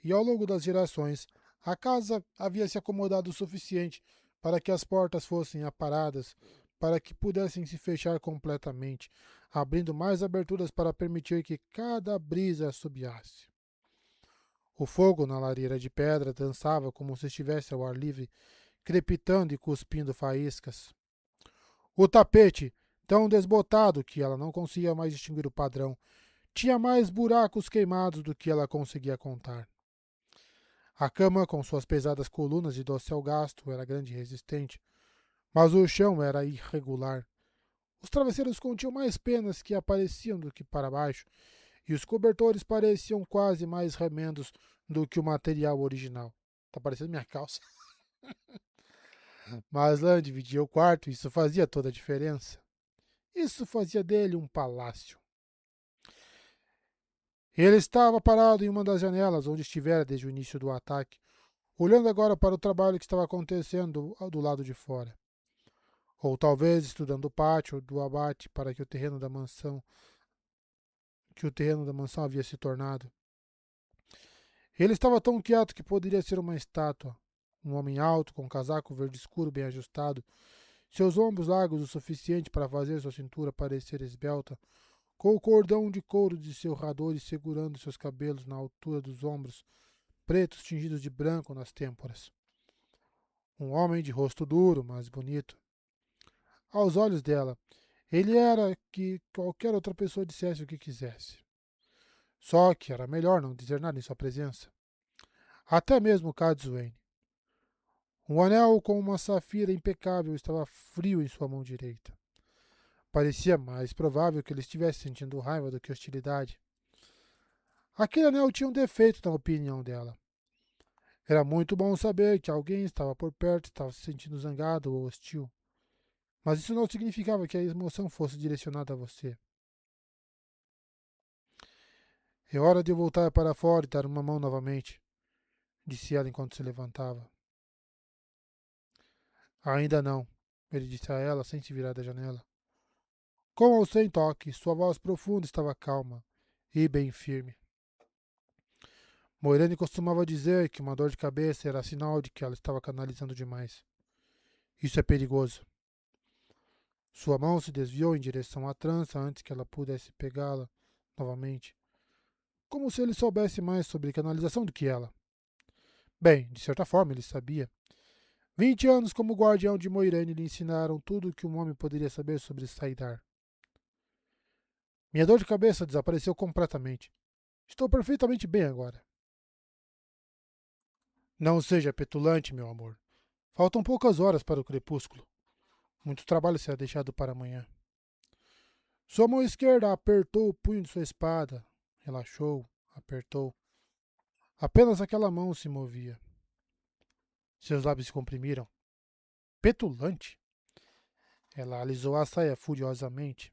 e ao longo das gerações, a casa havia se acomodado o suficiente para que as portas fossem aparadas, para que pudessem se fechar completamente, abrindo mais aberturas para permitir que cada brisa assobiasse. O fogo na lareira de pedra dançava como se estivesse ao ar livre, crepitando e cuspindo faíscas. O tapete, tão desbotado que ela não conseguia mais distinguir o padrão, tinha mais buracos queimados do que ela conseguia contar. A cama, com suas pesadas colunas de dossel gasto, era grande e resistente, mas o chão era irregular. Os travesseiros continham mais penas que apareciam do que para baixo, e os cobertores pareciam quase mais remendos do que o material original. Tá parecendo minha calça. Mas Lan dividia o quarto e isso fazia toda a diferença. Isso fazia dele um palácio. Ele estava parado em uma das janelas onde estivera desde o início do ataque, olhando agora para o trabalho que estava acontecendo do lado de fora. Ou talvez estudando o pátio do abate para que o terreno da mansão havia se tornado. Ele estava tão quieto que poderia ser uma estátua. Um homem alto, com um casaco verde escuro bem ajustado, seus ombros largos o suficiente para fazer sua cintura parecer esbelta, com o cordão de couro de serradores segurando seus cabelos na altura dos ombros, pretos tingidos de branco nas têmporas. Um homem de rosto duro, mas bonito. Aos olhos dela, ele era que qualquer outra pessoa dissesse o que quisesse. Só que era melhor não dizer nada em sua presença. Até mesmo Katsuen. Um anel com uma safira impecável estava frio em sua mão direita. Parecia mais provável que ele estivesse sentindo raiva do que hostilidade. Aquele anel tinha um defeito na opinião dela. Era muito bom saber que alguém estava por perto e estava se sentindo zangado ou hostil. Mas isso não significava que a emoção fosse direcionada a você. É hora de eu voltar para fora e dar uma mão novamente, disse ela enquanto se levantava. Ainda não, ele disse a ela sem se virar da janela. Com ou sem toque, sua voz profunda estava calma e bem firme. Moirane costumava dizer que uma dor de cabeça era sinal de que ela estava canalizando demais. Isso é perigoso. Sua mão se desviou em direção à trança antes que ela pudesse pegá-la novamente, como se ele soubesse mais sobre canalização do que ela. Bem, de certa forma ele sabia. 20 anos como guardião de Moirane lhe ensinaram tudo o que um homem poderia saber sobre Saidar. Minha dor de cabeça desapareceu completamente. Estou perfeitamente bem agora. Não seja petulante, meu amor. Faltam poucas horas para o crepúsculo. Muito trabalho será deixado para amanhã. Sua mão esquerda apertou o punho de sua espada. Relaxou, apertou. Apenas aquela mão se movia. Seus lábios se comprimiram. Petulante? Ela alisou a saia furiosamente.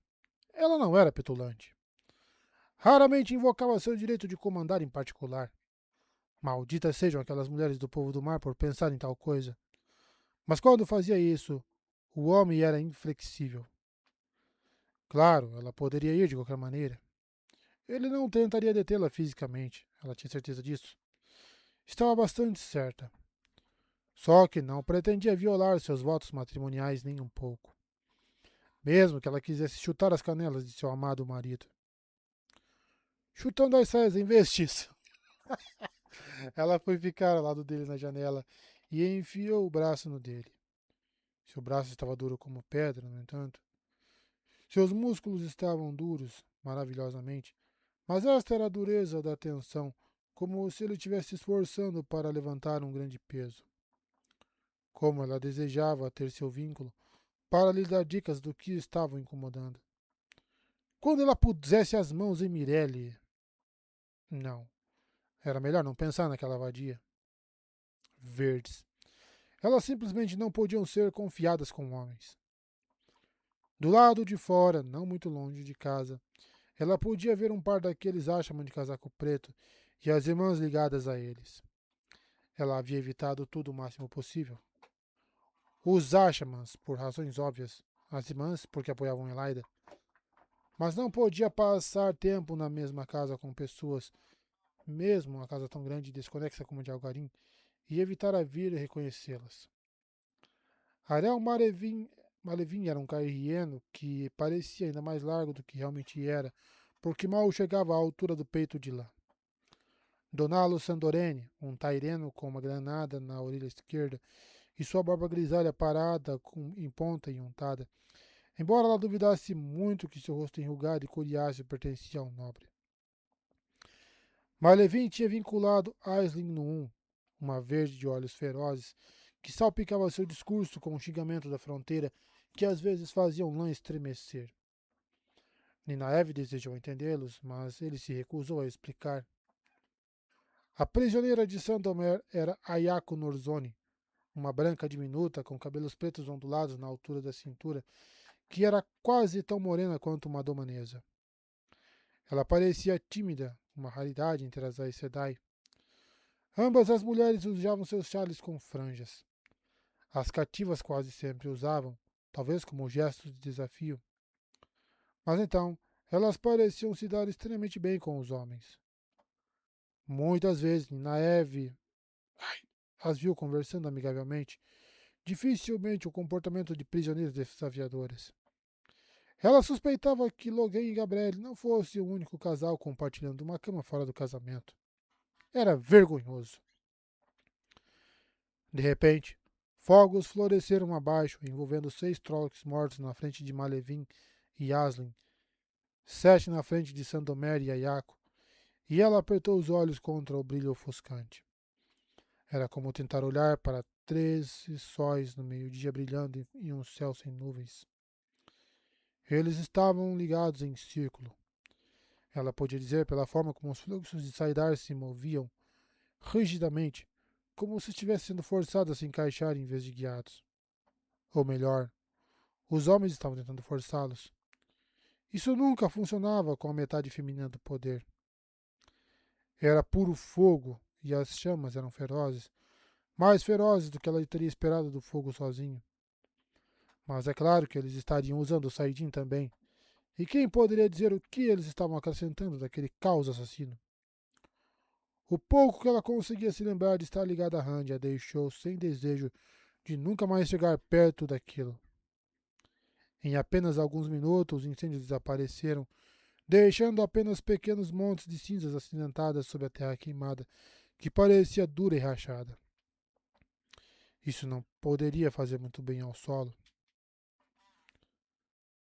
Ela não era petulante. Raramente invocava seu direito de comandar em particular. Malditas sejam aquelas mulheres do povo do mar por pensar em tal coisa. Mas quando fazia isso, o homem era inflexível. Claro, ela poderia ir de qualquer maneira. Ele não tentaria detê-la fisicamente, ela tinha certeza disso. Estava bastante certa. Só que não pretendia violar seus votos matrimoniais nem um pouco. Mesmo que ela quisesse chutar as canelas de seu amado marido. Chutando as saias em vez disso. Ela foi ficar ao lado dele na janela e enfiou o braço no dele. Seu braço estava duro como pedra, no entanto. Seus músculos estavam duros, maravilhosamente, mas esta era a dureza da tensão, como se ele estivesse se esforçando para levantar um grande peso. Como ela desejava ter seu vínculo para lhe dar dicas do que estava o incomodando. Quando ela pusesse as mãos em Mirelle. Não. Era melhor não pensar naquela vadia. Verdes. Elas simplesmente não podiam ser confiadas com homens. Do lado de fora, não muito longe de casa, ela podia ver um par daqueles Ashman de casaco preto e as irmãs ligadas a eles. Ela havia evitado tudo o máximo possível. Os Ashamans, por razões óbvias, as irmãs, porque apoiavam Elaida. Mas não podia passar tempo na mesma casa com pessoas, mesmo uma casa tão grande e desconexa como a de Algarim, e evitar a vir e reconhecê-las. Ariel Malevin era um carrieno que parecia ainda mais largo do que realmente era, porque mal chegava à altura do peito de lã. Donalo Sandorene, um taireno com uma granada na orelha esquerda e sua barba grisalha parada em ponta e untada, embora ela duvidasse muito que seu rosto enrugado e coriáceo pertencia a um nobre. Malevin tinha vinculado Aisling no uma verde de olhos ferozes, que salpicava seu discurso com o xingamento da fronteira que às vezes faziam lã estremecer. Ninaev desejou entendê-los, mas ele se recusou a explicar. A prisioneira de Sandomer era Ayako Norzoni, uma branca diminuta com cabelos pretos ondulados na altura da cintura, que era quase tão morena quanto uma domanesa. Ela parecia tímida, uma raridade entre as Aes Sedai. Ambas as mulheres usavam seus chales com franjas. As cativas quase sempre usavam, talvez como gesto de desafio. Mas então, elas pareciam se dar extremamente bem com os homens. Muitas vezes, Ninaev as viu conversando amigavelmente, dificilmente o comportamento de prisioneiros desafiadores. Ela suspeitava que Logan e Gabrielle não fossem o único casal compartilhando uma cama fora do casamento. Era vergonhoso. De repente, fogos floresceram abaixo, envolvendo 6 Trollocs mortos na frente de Malevin e Aslin, 7 na frente de Sandomer e Ayako, e ela apertou os olhos contra o brilho ofuscante. Era como tentar olhar para 13 sóis no meio-dia brilhando em um céu sem nuvens. Eles estavam ligados em círculo. Ela podia dizer pela forma como os fluxos de Saidar se moviam, rigidamente, como se estivessem sendo forçados a se encaixar em vez de guiados. Ou melhor, os homens estavam tentando forçá-los. Isso nunca funcionava com a metade feminina do poder. Era puro fogo e as chamas eram ferozes, mais ferozes do que ela teria esperado do fogo sozinho. Mas é claro que eles estariam usando o Saidin também. E quem poderia dizer o que eles estavam acrescentando daquele caos assassino? O pouco que ela conseguia se lembrar de estar ligada a Randy a deixou sem desejo de nunca mais chegar perto daquilo. Em apenas alguns minutos, os incêndios desapareceram, deixando apenas pequenos montes de cinzas acidentadas sobre a terra queimada, que parecia dura e rachada. Isso não poderia fazer muito bem ao solo.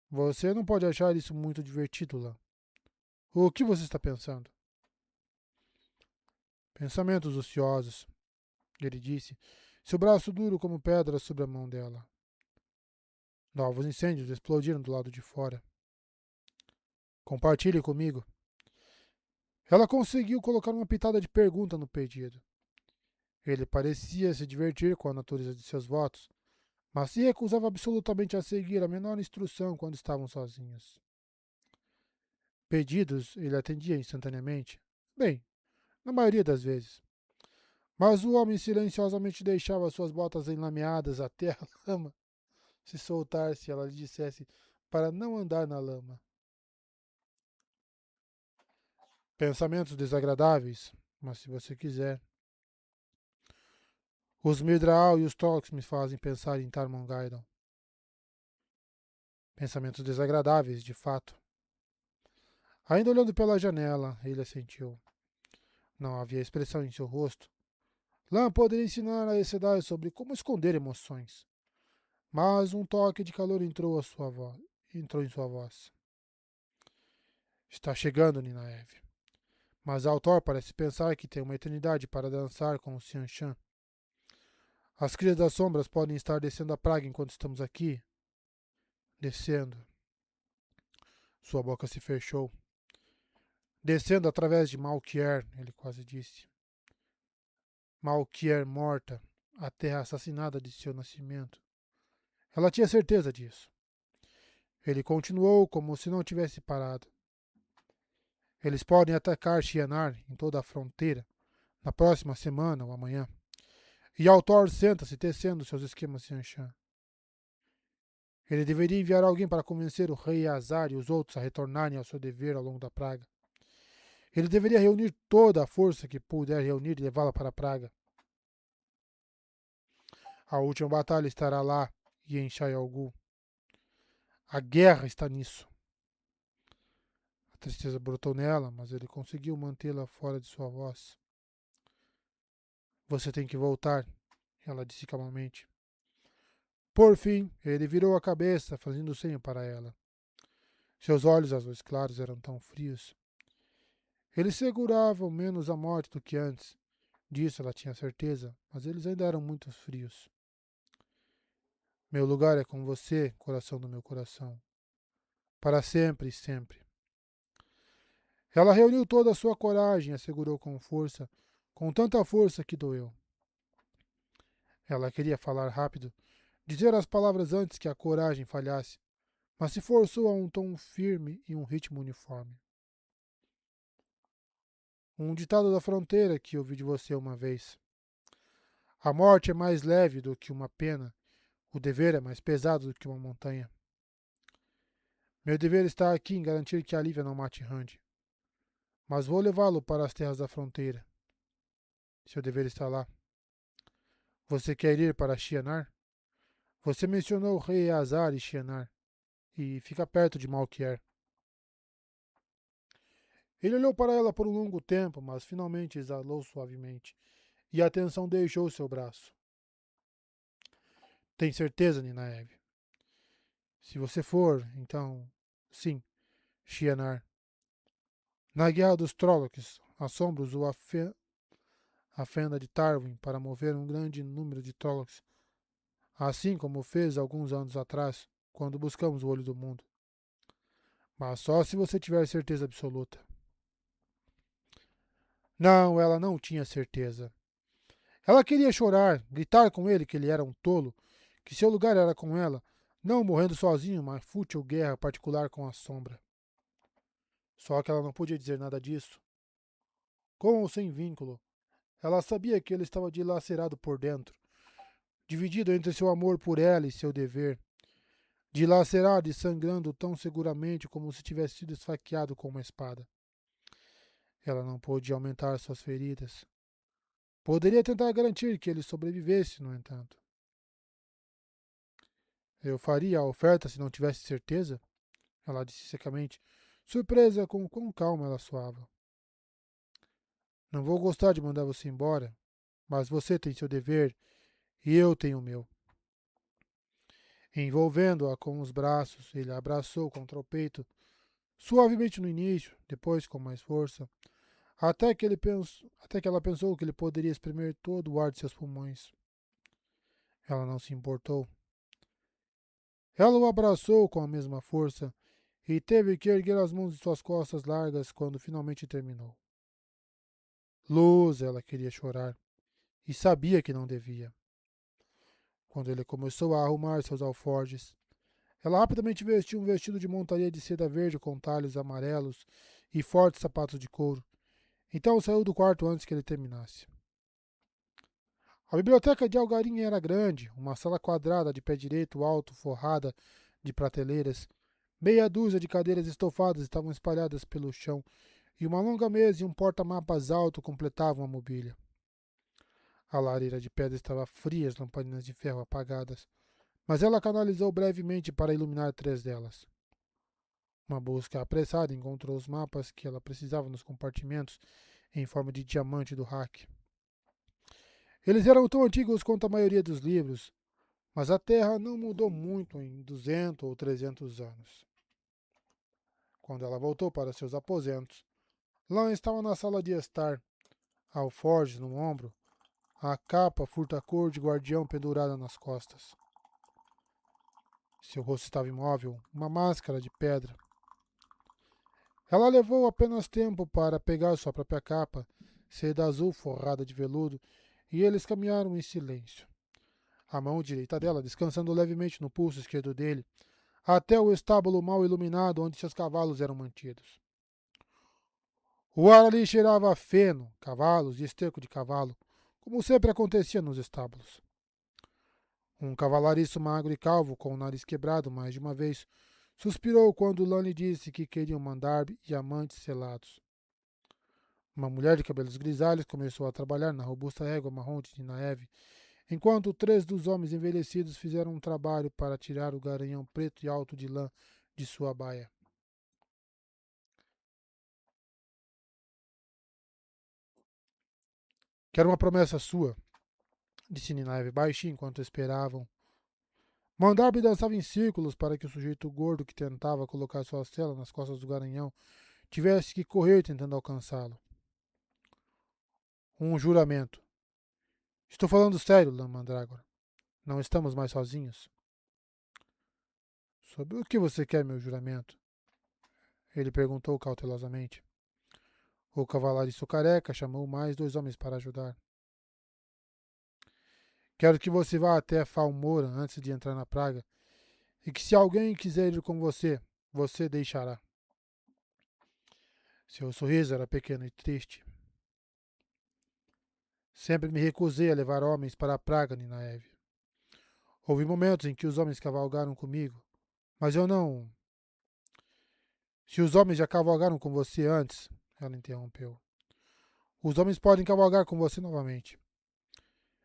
Você não pode achar isso muito divertido, Lan. O que você está pensando? Pensamentos ociosos, ele disse, seu braço duro como pedra sobre a mão dela. Novos incêndios explodiram do lado de fora. Compartilhe comigo. Ela conseguiu colocar uma pitada de pergunta no pedido. Ele parecia se divertir com a natureza de seus votos, mas se recusava absolutamente a seguir a menor instrução quando estavam sozinhos. Pedidos ele atendia instantaneamente. Bem, na maioria das vezes. Mas o homem silenciosamente deixava suas botas enlameadas até a lama se soltar se ela lhe dissesse para não andar na lama. Pensamentos desagradáveis, mas se você quiser. Os Midraal e os Tolks me fazem pensar em Tarmangaidan. Pensamentos desagradáveis, de fato. Ainda olhando pela janela, ele assentiu. Não havia expressão em seu rosto. Lan poderia ensinar a Sedai sobre como esconder emoções. Mas um toque de calor entrou em sua voz. Está chegando, Ninaev. Mas Altor parece pensar que tem uma eternidade para dançar com o Xianshan. As crias das sombras podem estar descendo a praga enquanto estamos aqui. Descendo. Sua boca se fechou. Descendo através de Malkier, ele quase disse. Malkier morta, a terra assassinada de seu nascimento. Ela tinha certeza disso. Ele continuou como se não tivesse parado. Eles podem atacar Shianar em toda a fronteira, na próxima semana ou amanhã. E Altor senta-se tecendo seus esquemas Xianshan. Ele deveria enviar alguém para convencer o rei Azar e os outros a retornarem ao seu dever ao longo da praga. Ele deveria reunir toda a força que puder reunir e levá-la para a praga. A última batalha estará lá e em Shayalgu. A guerra está nisso. A tristeza brotou nela, mas ele conseguiu mantê-la fora de sua voz. Você tem que voltar, ela disse calmamente. Por fim, ele virou a cabeça, fazendo senho para ela. Seus olhos azuis claros eram tão frios. Eles seguravam menos a morte do que antes. Disso ela tinha certeza, mas eles ainda eram muito frios. Meu lugar é com você, coração do meu coração. Para sempre e sempre. Ela reuniu toda a sua coragem e assegurou com força, com tanta força que doeu. Ela queria falar rápido, dizer as palavras antes que a coragem falhasse, mas se forçou a um tom firme e um ritmo uniforme. Um ditado da fronteira que ouvi de você uma vez. A morte é mais leve do que uma pena, o dever é mais pesado do que uma montanha. Meu dever está aqui em garantir que a Lívia não mate Randy. Mas vou levá-lo para as terras da fronteira. Seu dever está lá. Você quer ir para Shianar? Você mencionou o rei Azar e Shianar. e fica perto de Malkier. Ele olhou para ela por um longo tempo, mas finalmente exalou suavemente, e a tensão deixou seu braço. Tem certeza, Ninaeve? Se você for, então, sim, Shianar. Na guerra dos Trollocs, Assombros usou a fenda de Tarwin para mover um grande número de Trollocs, assim como fez alguns anos atrás, quando buscamos o Olho do Mundo. Mas só se você tiver certeza absoluta. Não, ela não tinha certeza. Ela queria chorar, gritar com ele que ele era um tolo, que seu lugar era com ela, não morrendo sozinho uma fútil guerra particular com a sombra. Só que ela não podia dizer nada disso. Com ou sem vínculo, ela sabia que ele estava dilacerado por dentro, dividido entre seu amor por ela e seu dever, dilacerado e sangrando tão seguramente como se tivesse sido esfaqueado com uma espada. Ela não pôde aumentar suas feridas. Poderia tentar garantir que ele sobrevivesse, no entanto. Eu faria a oferta se não tivesse certeza, ela disse secamente, surpresa com quão calma ela soava. Não vou gostar de mandar você embora, mas você tem seu dever e eu tenho o meu. Envolvendo-a com os braços, ele a abraçou contra o peito, suavemente no início, depois com mais força, até que ela pensou que ele poderia espremer todo o ar de seus pulmões. Ela não se importou. Ela o abraçou com a mesma força e teve que erguer as mãos de suas costas largas quando finalmente terminou. Luz, ela queria chorar, e sabia que não devia. Quando ele começou a arrumar seus alforjes, ela rapidamente vestiu um vestido de montaria de seda verde com talhos amarelos e fortes sapatos de couro. Então saiu do quarto antes que ele terminasse. A biblioteca de Algarim era grande, uma sala quadrada de pé direito alto, forrada de prateleiras. Meia dúzia de cadeiras estofadas estavam espalhadas pelo chão, e uma longa mesa e um porta-mapas alto completavam a mobília. A lareira de pedra estava fria, as lamparinas de ferro apagadas, mas ela canalizou brevemente para iluminar 3 delas. Uma busca apressada encontrou os mapas que ela precisava nos compartimentos em forma de diamante do hack. Eles eram tão antigos quanto a maioria dos livros, mas a Terra não mudou muito em 200 ou 300 anos. Quando ela voltou para seus aposentos, Lan estava na sala de estar, alforjes no ombro, a capa furta-cor de guardião pendurada nas costas. Seu rosto estava imóvel, uma máscara de pedra. Ela levou apenas tempo para pegar sua própria capa, seda azul forrada de veludo, e eles caminharam em silêncio. A mão direita dela descansando levemente no pulso esquerdo dele, até o estábulo mal iluminado onde seus cavalos eram mantidos. O ar ali cheirava a feno, cavalos e esterco de cavalo, como sempre acontecia nos estábulos. Um cavalariço magro e calvo, com o nariz quebrado mais de uma vez, suspirou quando Lani disse que queriam mandar diamantes selados. Uma mulher de cabelos grisalhos começou a trabalhar na robusta égua marrom de Ninaeve, enquanto 3 dos homens envelhecidos fizeram um trabalho para tirar o garanhão preto e alto de lã de sua baia. Quero uma promessa sua, disse Ninaeve baixinho enquanto esperavam. Mandarby dançava em círculos para que o sujeito gordo que tentava colocar sua cela nas costas do garanhão tivesse que correr tentando alcançá-lo. Um juramento. Estou falando sério, Lã Mandrágora. Não estamos mais sozinhos. Sobre o que você quer, meu juramento? Ele perguntou cautelosamente. O cavalariço careca chamou mais 2 homens para ajudar. Quero que você vá até Falmora antes de entrar na praga, e que se alguém quiser ir com você, você deixará. Seu sorriso era pequeno e triste. Sempre me recusei a levar homens para a praga, Ninaeve. Houve momentos em que os homens cavalgaram comigo, mas eu não. Se os homens já cavalgaram com você antes, ela interrompeu. Os homens podem cavalgar com você novamente.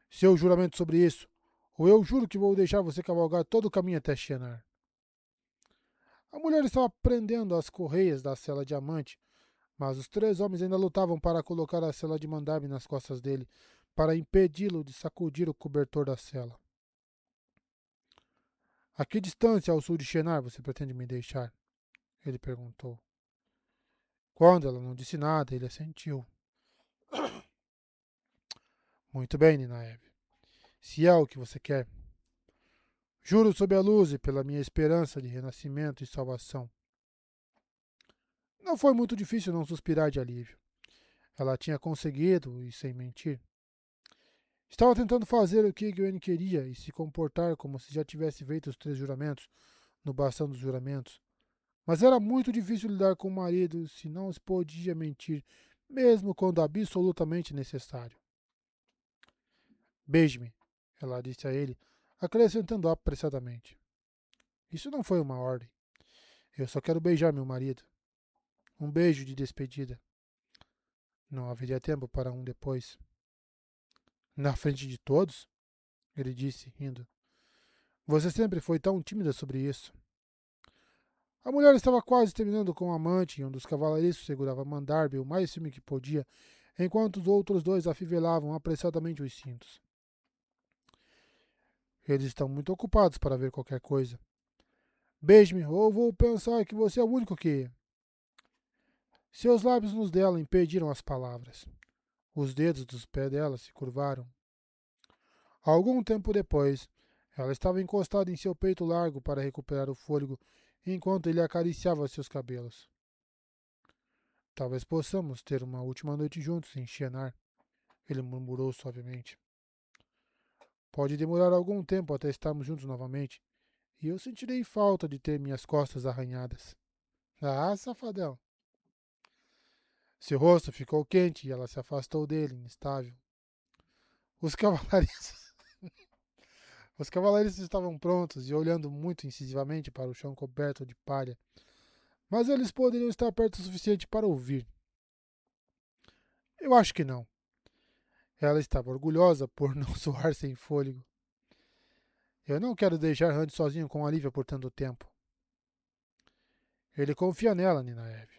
Seu juramento sobre isso, ou eu juro que vou deixar você cavalgar todo o caminho até Shenar. A mulher estava prendendo as correias da cela diamante, mas os 3 homens ainda lutavam para colocar a cela de Mandarbe nas costas dele, para impedi-lo de sacudir o cobertor da cela. A que distância ao sul de Shenar você pretende me deixar? Ele perguntou. Quando ela não disse nada, ele assentiu. Muito bem, Ninaeve. Se é o que você quer. Juro sob a luz e pela minha esperança de renascimento e salvação. Não foi muito difícil não suspirar de alívio. Ela tinha conseguido, e sem mentir. Estava tentando fazer o que Gwen queria e se comportar como se já tivesse feito os 3 juramentos, no bastão dos juramentos. Mas era muito difícil lidar com o marido se não se podia mentir, mesmo quando absolutamente necessário. Beije-me, ela disse a ele, acrescentando apressadamente. Isso não foi uma ordem. Eu só quero beijar meu marido. Um beijo de despedida. Não haveria tempo para um depois. Na frente de todos? Ele disse, rindo. Você sempre foi tão tímida sobre isso. A mulher estava quase terminando com o amante e um dos cavaleiros segurava Mandarbe o mais firme que podia, enquanto os outros 2 afivelavam apressadamente os cintos. Eles estão muito ocupados para ver qualquer coisa. Beije-me, ou vou pensar que você é o único que... Seus lábios nos dela impediram as palavras. Os dedos dos pés dela se curvaram. Algum tempo depois, ela estava encostada em seu peito largo para recuperar o fôlego, enquanto ele acariciava seus cabelos. Talvez possamos ter uma última noite juntos em Shenar, ele murmurou suavemente. Pode demorar algum tempo até estarmos juntos novamente, e eu sentirei falta de ter minhas costas arranhadas. Ah, safadão! Seu rosto ficou quente e ela se afastou dele, instável. Os cavaleiros, os cavaleiros estavam prontos e olhando muito incisivamente para o chão coberto de palha, mas eles poderiam estar perto o suficiente para ouvir. Eu acho que não. Ela estava orgulhosa por não soar sem fôlego. Eu não quero deixar Randy sozinho com a Lívia por tanto tempo. Ele confia nela, Ninaeve.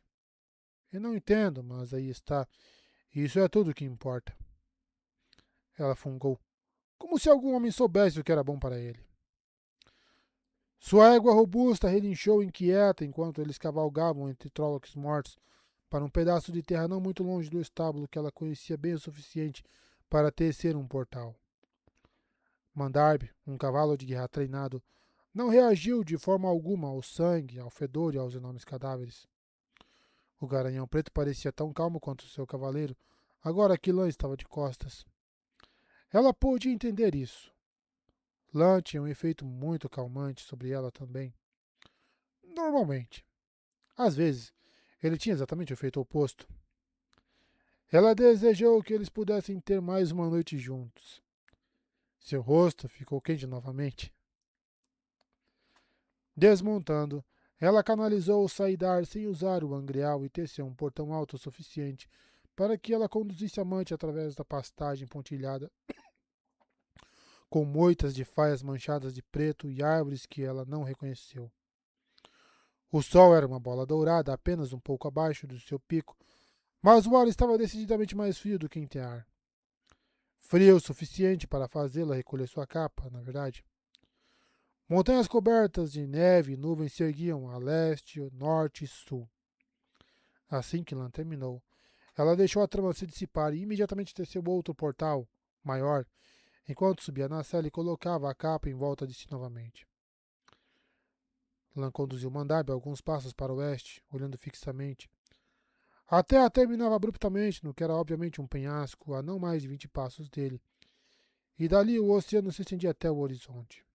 Eu não entendo, mas aí está. Isso é tudo o que importa. Ela fungou, como se algum homem soubesse o que era bom para ele. Sua égua robusta relinchou inquieta enquanto eles cavalgavam entre Trollocs mortos para um pedaço de terra não muito longe do estábulo que ela conhecia bem o suficiente para tecer um portal. Mandarbe, um cavalo de guerra treinado, não reagiu de forma alguma ao sangue, ao fedor e aos enormes cadáveres. O garanhão preto parecia tão calmo quanto seu cavaleiro, agora que Lã estava de costas. Ela pôde entender isso. Lã tinha um efeito muito calmante sobre ela também. Normalmente. Às vezes, ele tinha exatamente o efeito oposto. Ela desejou que eles pudessem ter mais uma noite juntos. Seu rosto ficou quente novamente. Desmontando, ela canalizou o saidar sem usar o angreal e teceu um portão alto o suficiente para que ela conduzisse a amante através da pastagem pontilhada, com moitas de faias manchadas de preto e árvores que ela não reconheceu. O sol era uma bola dourada apenas um pouco abaixo do seu pico, mas o ar estava decididamente mais frio do que em Tear. Frio o suficiente para fazê-la recolher sua capa, na verdade. Montanhas cobertas de neve e nuvens se erguiam a leste, norte e sul. Assim que Lan terminou, ela deixou a trama se dissipar e imediatamente teceu outro portal, maior, enquanto subia na cela e colocava a capa em volta de si novamente. Lan conduziu Mandarbe alguns passos para o oeste, olhando fixamente. A terra terminava abruptamente no que era obviamente um penhasco a não mais de 20 passos dele, e dali o oceano se estendia até o horizonte.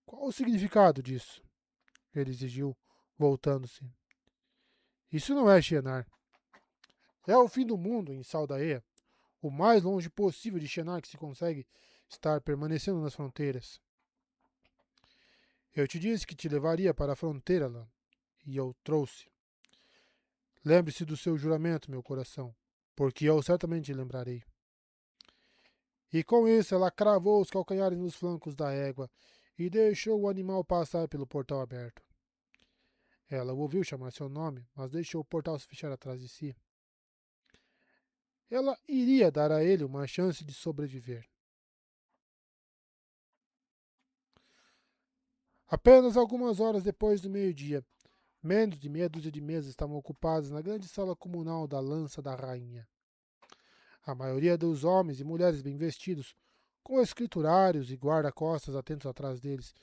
Qual o significado disso? Ele exigiu, voltando-se. Isso não é Shenar. É o fim do mundo em Saldaea, o mais longe possível de Shenar que se consegue estar permanecendo nas fronteiras. Eu te disse que te levaria para a fronteira, Lan, e eu trouxe. Lembre-se do seu juramento, meu coração, porque eu certamente lembrarei. E com isso ela cravou os calcanhares nos flancos da égua e deixou o animal passar pelo portal aberto. Ela o ouviu chamar seu nome, mas deixou o portal se fechar atrás de si. Ela iria dar a ele uma chance de sobreviver. Apenas algumas horas depois do meio-dia, menos de meia dúzia de mesas estavam ocupadas na grande sala comunal da Lança da Rainha. A maioria dos homens e mulheres bem vestidos, com escriturários e guarda-costas atentos atrás deles,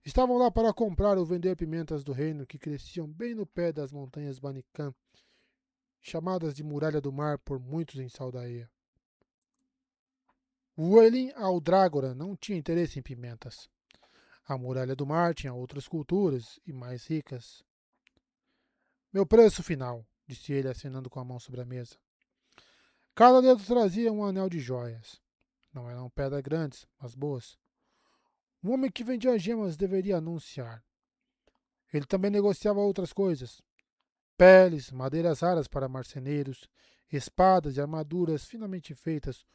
estavam lá para comprar ou vender pimentas do reino que cresciam bem no pé das montanhas Banican, chamadas de Muralha do Mar por muitos em Saldaia. O Elin Aldrágora não tinha interesse em pimentas. A Muralha do Mar tinha outras culturas e mais ricas. Meu preço final, disse ele acenando com a mão sobre a mesa. Cada dedo trazia um anel de joias. Não eram pedras grandes, mas boas. Um homem que vendia gemas deveria anunciar. Ele também negociava outras coisas: peles, madeiras raras para marceneiros, espadas e armaduras finamente feitas,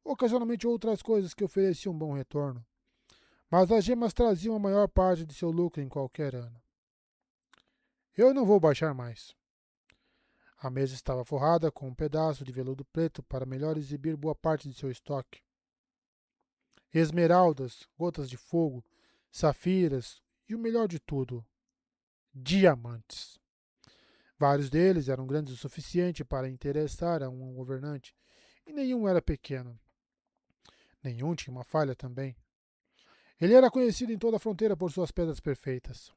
ocasionalmente outras coisas que ofereciam um bom retorno. Mas as gemas traziam a maior parte de seu lucro em qualquer ano. Eu não vou baixar mais. A mesa estava forrada com um pedaço de veludo preto para melhor exibir boa parte de seu estoque. Esmeraldas, gotas de fogo, safiras e o melhor de tudo, diamantes. Vários deles eram grandes o suficiente para interessar a um governante, e nenhum era pequeno. Nenhum tinha uma falha também. Ele era conhecido em toda a fronteira por suas pedras perfeitas.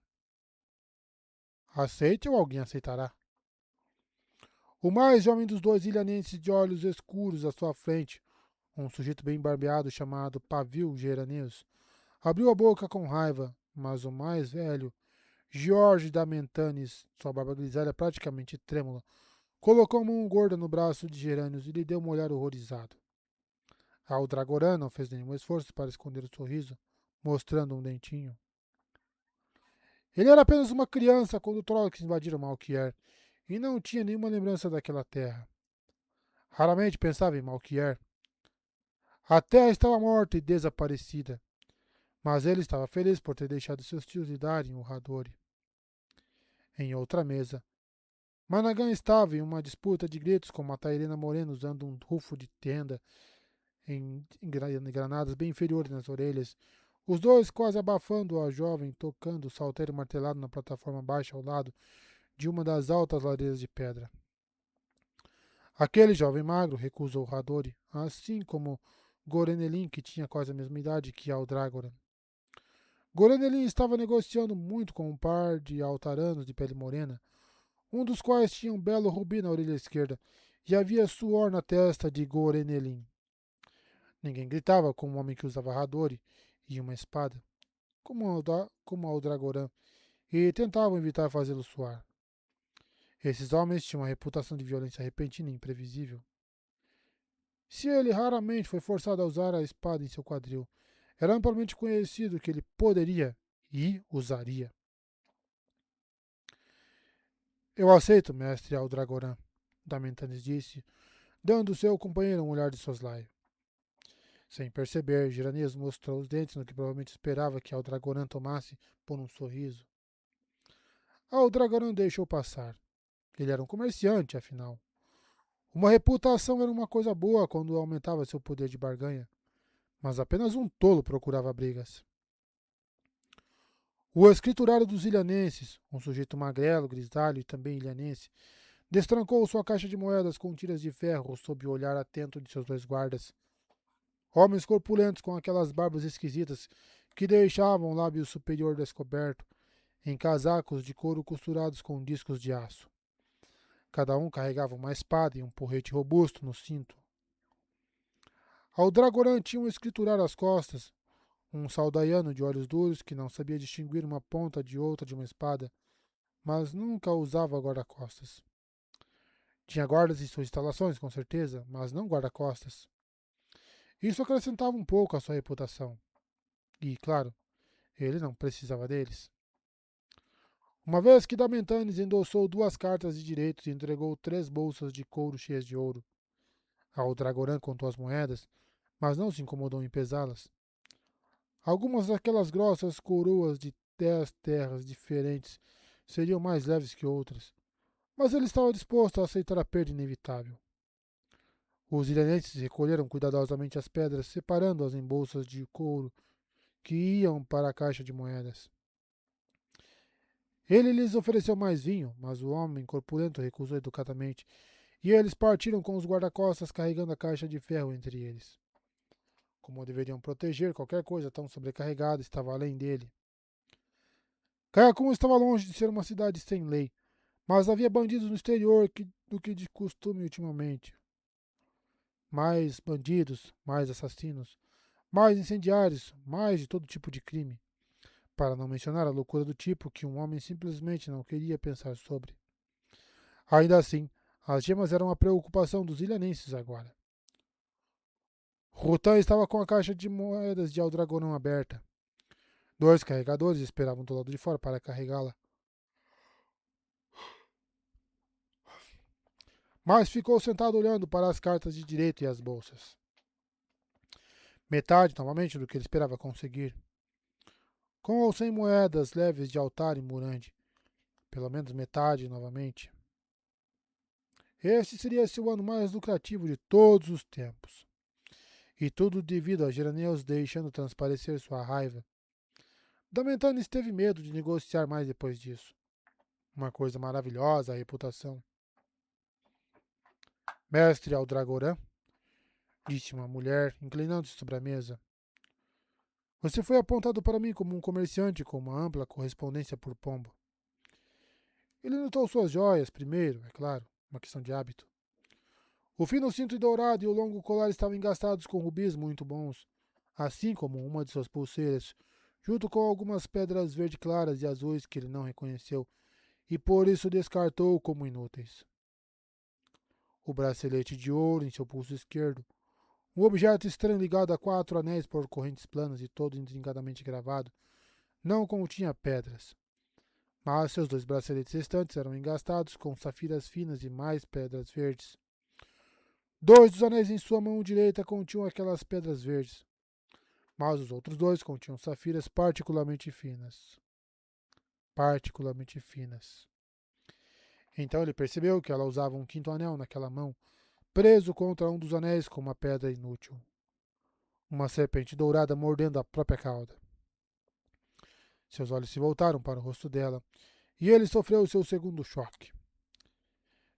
Aceite ou alguém aceitará. O mais jovem dos dois ilhanenses de olhos escuros à sua frente, um sujeito bem barbeado chamado Pavio Geraneus, abriu a boca com raiva, mas o mais velho, Jorge da Mentanes, sua barba grisalha praticamente trêmula, colocou a mão gorda no braço de Gerânios e lhe deu um olhar horrorizado. Aldragoran não fez nenhum esforço para esconder o sorriso, mostrando um dentinho. Ele era apenas uma criança quando Trollocs invadiram Malkier, e não tinha nenhuma lembrança daquela terra. Raramente pensava em Malkier. A terra estava morta e desaparecida, mas ele estava feliz por ter deixado seus tios lidarem o Hadori. Em outra mesa, Managan estava em uma disputa de gritos com Matairena Moreno usando um rufo de tenda em granadas bem inferiores nas orelhas, os dois quase abafando a jovem tocando o saltério martelado na plataforma baixa ao lado de uma das altas lareiras de pedra. Aquele jovem magro recusou Hadori, assim como Gorenelin, que tinha quase a mesma idade que Aldragoran. Gorenelin estava negociando muito com um par de altaranos de pele morena, um dos quais tinha um belo rubi na orelha esquerda, e havia suor na testa de Gorenelin. Ninguém gritava como um homem que usava Hadori e uma espada, como Aldragoran, e tentavam evitar fazê-lo suar. Esses homens tinham uma reputação de violência repentina e imprevisível. Se ele raramente foi forçado a usar a espada em seu quadril, era amplamente conhecido que ele poderia e usaria. Eu aceito, mestre Aldragoran, Damentanes disse, dando seu companheiro um olhar de soslaio. Sem perceber, Giranias mostrou os dentes no que provavelmente esperava que Aldragoran tomasse por um sorriso. Aldragoran deixou passar. Ele era um comerciante, afinal. Uma reputação era uma coisa boa quando aumentava seu poder de barganha, mas apenas um tolo procurava brigas. O escriturário dos ilhanenses, um sujeito magrelo, grisalho e também ilhanense, destrancou sua caixa de moedas com tiras de ferro sob o olhar atento de seus dois guardas. Homens corpulentos com aquelas barbas esquisitas que deixavam o lábio superior descoberto, em casacos de couro costurados com discos de aço. Cada um carregava uma espada e um porrete robusto no cinto. Ao Dragoran tinha um escriturário às costas, um saldaiano de olhos duros que não sabia distinguir uma ponta de outra de uma espada, mas nunca usava guarda-costas. Tinha guardas em suas instalações, com certeza, mas não guarda-costas. Isso acrescentava um pouco à sua reputação. E, claro, ele não precisava deles. Uma vez que Damentanes endossou 2 cartas de direitos e entregou 3 bolsas de couro cheias de ouro. Ao Dragoran contou as moedas, mas não se incomodou em pesá-las. Algumas daquelas grossas coroas de 10 terras diferentes seriam mais leves que outras, mas ele estava disposto a aceitar a perda inevitável. Os ilhanenses recolheram cuidadosamente as pedras, separando-as em bolsas de couro que iam para a caixa de moedas. Ele lhes ofereceu mais vinho, mas o homem corpulento recusou educadamente, e eles partiram com os guarda-costas carregando a caixa de ferro entre eles. Como deveriam proteger, qualquer coisa tão sobrecarregada estava além dele. Caiacum estava longe de ser uma cidade sem lei, mas havia bandidos no exterior do que de costume ultimamente. Mais bandidos, mais assassinos, mais incendiários, mais de todo tipo de crime, para não mencionar a loucura do tipo que um homem simplesmente não queria pensar sobre. Ainda assim, as gemas eram a preocupação dos ilhanenses agora. Rutan estava com a caixa de moedas de Aldragonão aberta. Dois carregadores esperavam do lado de fora para carregá-la. Mas ficou sentado olhando para as cartas de direito e as bolsas. Metade, novamente, do que ele esperava conseguir. Com ou sem moedas leves de altar e murande. Pelo menos metade, novamente. Este seria seu ano mais lucrativo de todos os tempos. E tudo devido a Geraneus deixando transparecer sua raiva. Damentanes teve medo de negociar mais depois disso. Uma coisa maravilhosa, a reputação. Mestre Aldragoran, disse uma mulher, inclinando-se sobre a mesa. Você foi apontado para mim como um comerciante com uma ampla correspondência por pombo. Ele notou suas joias primeiro, é claro, uma questão de hábito. O fino cinto dourado e o longo colar estavam engastados com rubis muito bons, assim como uma de suas pulseiras, junto com algumas pedras verde claras e azuis que ele não reconheceu, e por isso descartou como inúteis. O bracelete de ouro em seu pulso esquerdo, um objeto estranho ligado a 4 anéis por correntes planas e todo intrincadamente gravado, não continha pedras. Mas seus 2 braceletes restantes eram engastados com safiras finas e mais pedras verdes. 2 dos anéis em sua mão direita continham aquelas pedras verdes, mas os outros 2 continham safiras particularmente finas. Particularmente finas. Então ele percebeu que ela usava um 5º anel naquela mão, preso contra um dos anéis com uma pedra inútil. Uma serpente dourada mordendo a própria cauda. Seus olhos se voltaram para o rosto dela, e ele sofreu seu segundo choque.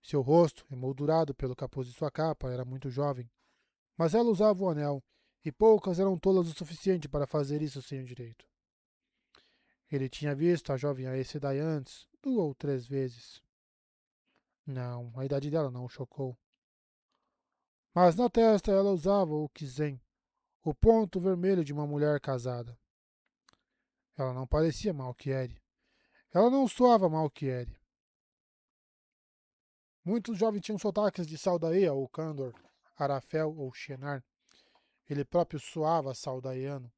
Seu rosto, emoldurado pelo capuz de sua capa, era muito jovem, mas ela usava o anel, e poucas eram tolas o suficiente para fazer isso sem o direito. Ele tinha visto a jovem Aes Sedai antes, 2 ou 3 vezes. Não, a idade dela não o chocou. Mas na testa ela usava o Kizen, o ponto vermelho de uma mulher casada. Ela não parecia Malquiere. Ela não soava Malquiere. Muitos jovens tinham sotaques de Saldaea ou Kandor, Arafel ou Shenar. Ele próprio soava saldaiano.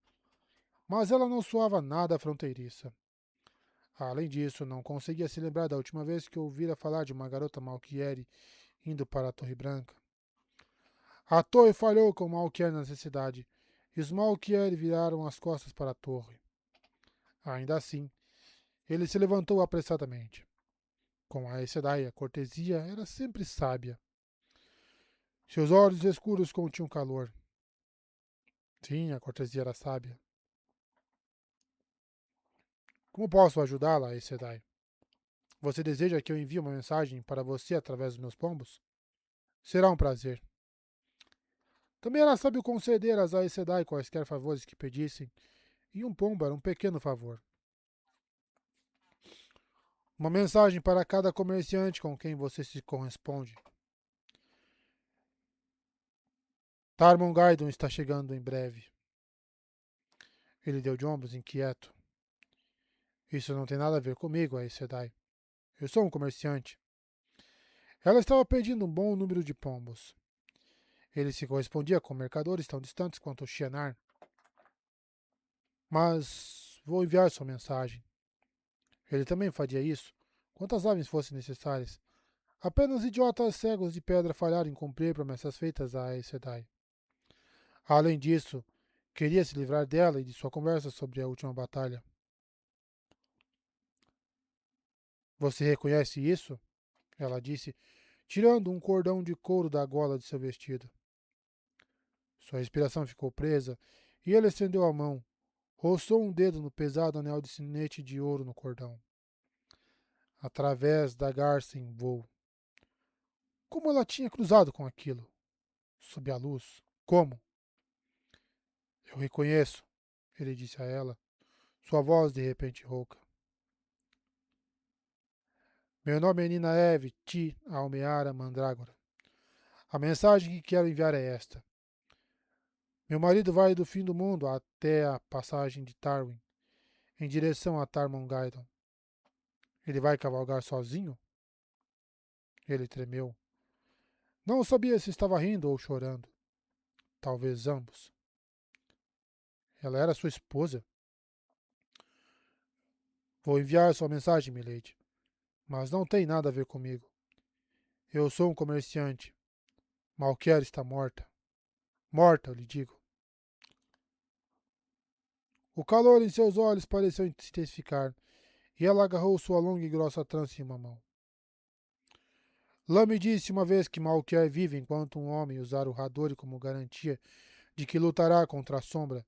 Mas ela não soava nada fronteiriça. Além disso, não conseguia se lembrar da última vez que ouvira falar de uma garota Malquiere indo para a Torre Branca. A torre falhou com Malquiere na necessidade, e os Malquiere viraram as costas para a torre. Ainda assim, ele se levantou apressadamente. Com a Aes Sedai, a cortesia era sempre sábia. Seus olhos escuros continham calor. Sim, a cortesia era sábia. Como posso ajudá-la, Aes Sedai? Você deseja que eu envie uma mensagem para você através dos meus pombos? Será um prazer. Também era sábio conceder às Aes Sedai quaisquer favores que pedissem, e um pombo era um pequeno favor. Uma mensagem para cada comerciante com quem você se corresponde. Tarmon Gaidon está chegando em breve. Ele deu de ombros, inquieto. Isso não tem nada a ver comigo, Aes Sedai. Eu sou um comerciante. Ela estava pedindo um bom número de pombos. Ele se correspondia com mercadores tão distantes quanto Shianar. Mas vou enviar sua mensagem. Ele também faria isso, quantas aves fossem necessárias. Apenas idiotas cegos de pedra falharam em cumprir promessas feitas a Aes Sedai. Além disso, Queria se livrar dela e de sua conversa sobre a última batalha. Você reconhece isso? Ela disse, tirando um cordão de couro da gola de seu vestido. Sua respiração ficou presa e ele estendeu a mão, roçou um dedo no pesado anel de sinete de ouro no cordão. Através da garça em voo. Como ela tinha cruzado com aquilo? Sob a luz. Como? Eu reconheço, ele disse a ela, sua voz de repente rouca. Meu nome é Nina Eve Ti Almeara Mandrágora. A mensagem que quero enviar é esta. Meu marido vai do fim do mundo até a passagem de Tarwin, em direção a Tarmongaidon. Ele vai cavalgar sozinho? Ele tremeu. Não sabia se estava rindo ou chorando. Talvez ambos. Ela era sua esposa. Vou enviar sua mensagem, milady, mas não tem nada a ver comigo. Eu sou um comerciante. Malquer está morta. Morta, eu lhe digo. O calor em seus olhos pareceu se intensificar, e ela agarrou sua longa e grossa trança em uma mão. Lã me disse uma vez que Malquer vive enquanto um homem usar o Hadori como garantia de que lutará contra a sombra,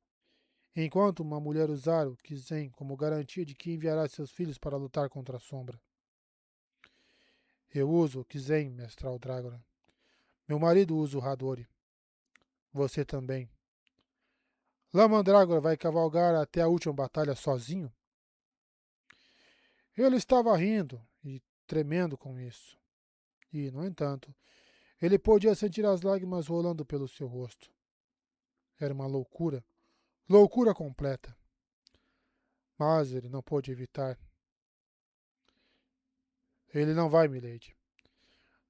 enquanto uma mulher usar o Kizen como garantia de que enviará seus filhos para lutar contra a sombra. Eu uso o Kizen, mestral Dragora. Meu marido usa o Hadori. Você também. Lã Mandrágora vai cavalgar até a última batalha sozinho? Ele estava rindo e tremendo com isso. E, no entanto, ele podia sentir as lágrimas rolando pelo seu rosto. Era uma loucura. Loucura completa. Mas ele não pôde evitar. Ele não vai, milady.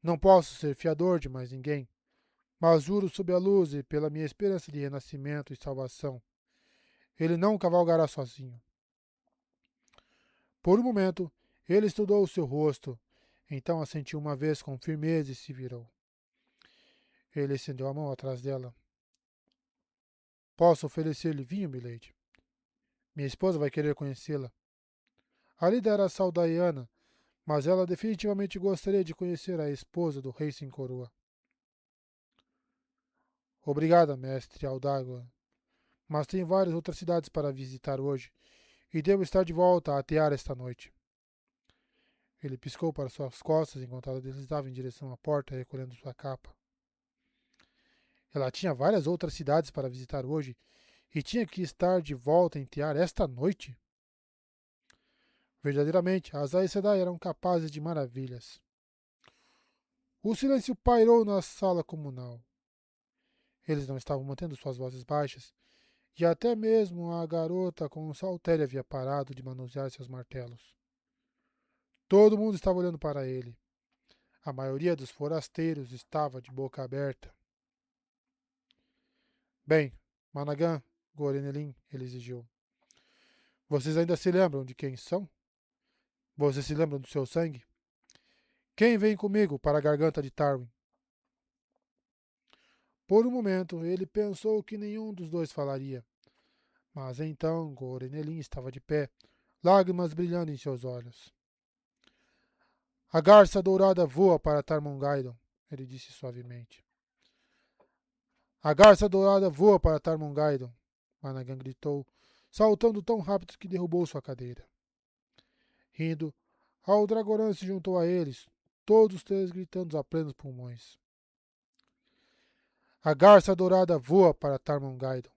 Não posso ser fiador de mais ninguém, mas juro sob a luz e pela minha esperança de renascimento e salvação, ele não cavalgará sozinho. Por um momento, ele estudou o seu rosto, então assentiu uma vez com firmeza e se virou. Ele estendeu a mão atrás dela. Posso oferecer-lhe vinho, milady? Minha esposa vai querer conhecê-la. A lida era Saldaiana, mas ela definitivamente gostaria de conhecer a esposa do rei sem coroa. Obrigada, mestre Aldágua, mas tenho várias outras cidades para visitar hoje e devo estar de volta a Tear esta noite. Ele piscou para suas costas enquanto ela deslizava em direção à porta, recolhendo sua capa. Ela tinha várias outras cidades para visitar hoje e tinha que estar de volta em Tear esta noite? Verdadeiramente, as Aes Sedai eram capazes de maravilhas. O silêncio pairou na sala comunal. Eles não estavam mantendo suas vozes baixas, e até mesmo a garota com o saltério havia parado de manusear seus martelos. Todo mundo estava olhando para ele. A maioria dos forasteiros estava de boca aberta. Bem, Managan, Gorenelin, ele exigiu. Vocês ainda se lembram de quem são? Vocês se lembram do seu sangue? Quem vem comigo para a garganta de Tarwin? Por um momento, ele pensou que nenhum dos dois falaria. Mas então Gorenelin estava de pé, lágrimas brilhando em seus olhos. A garça dourada voa para Tarmongaidon, ele disse suavemente. A garça dourada voa para Tarmongaidon, Managan gritou, saltando tão rápido que derrubou sua cadeira. Rindo, Aldragoran se juntou a eles, todos os três gritando a plenos pulmões. A garça dourada voa para Tarmongaidon.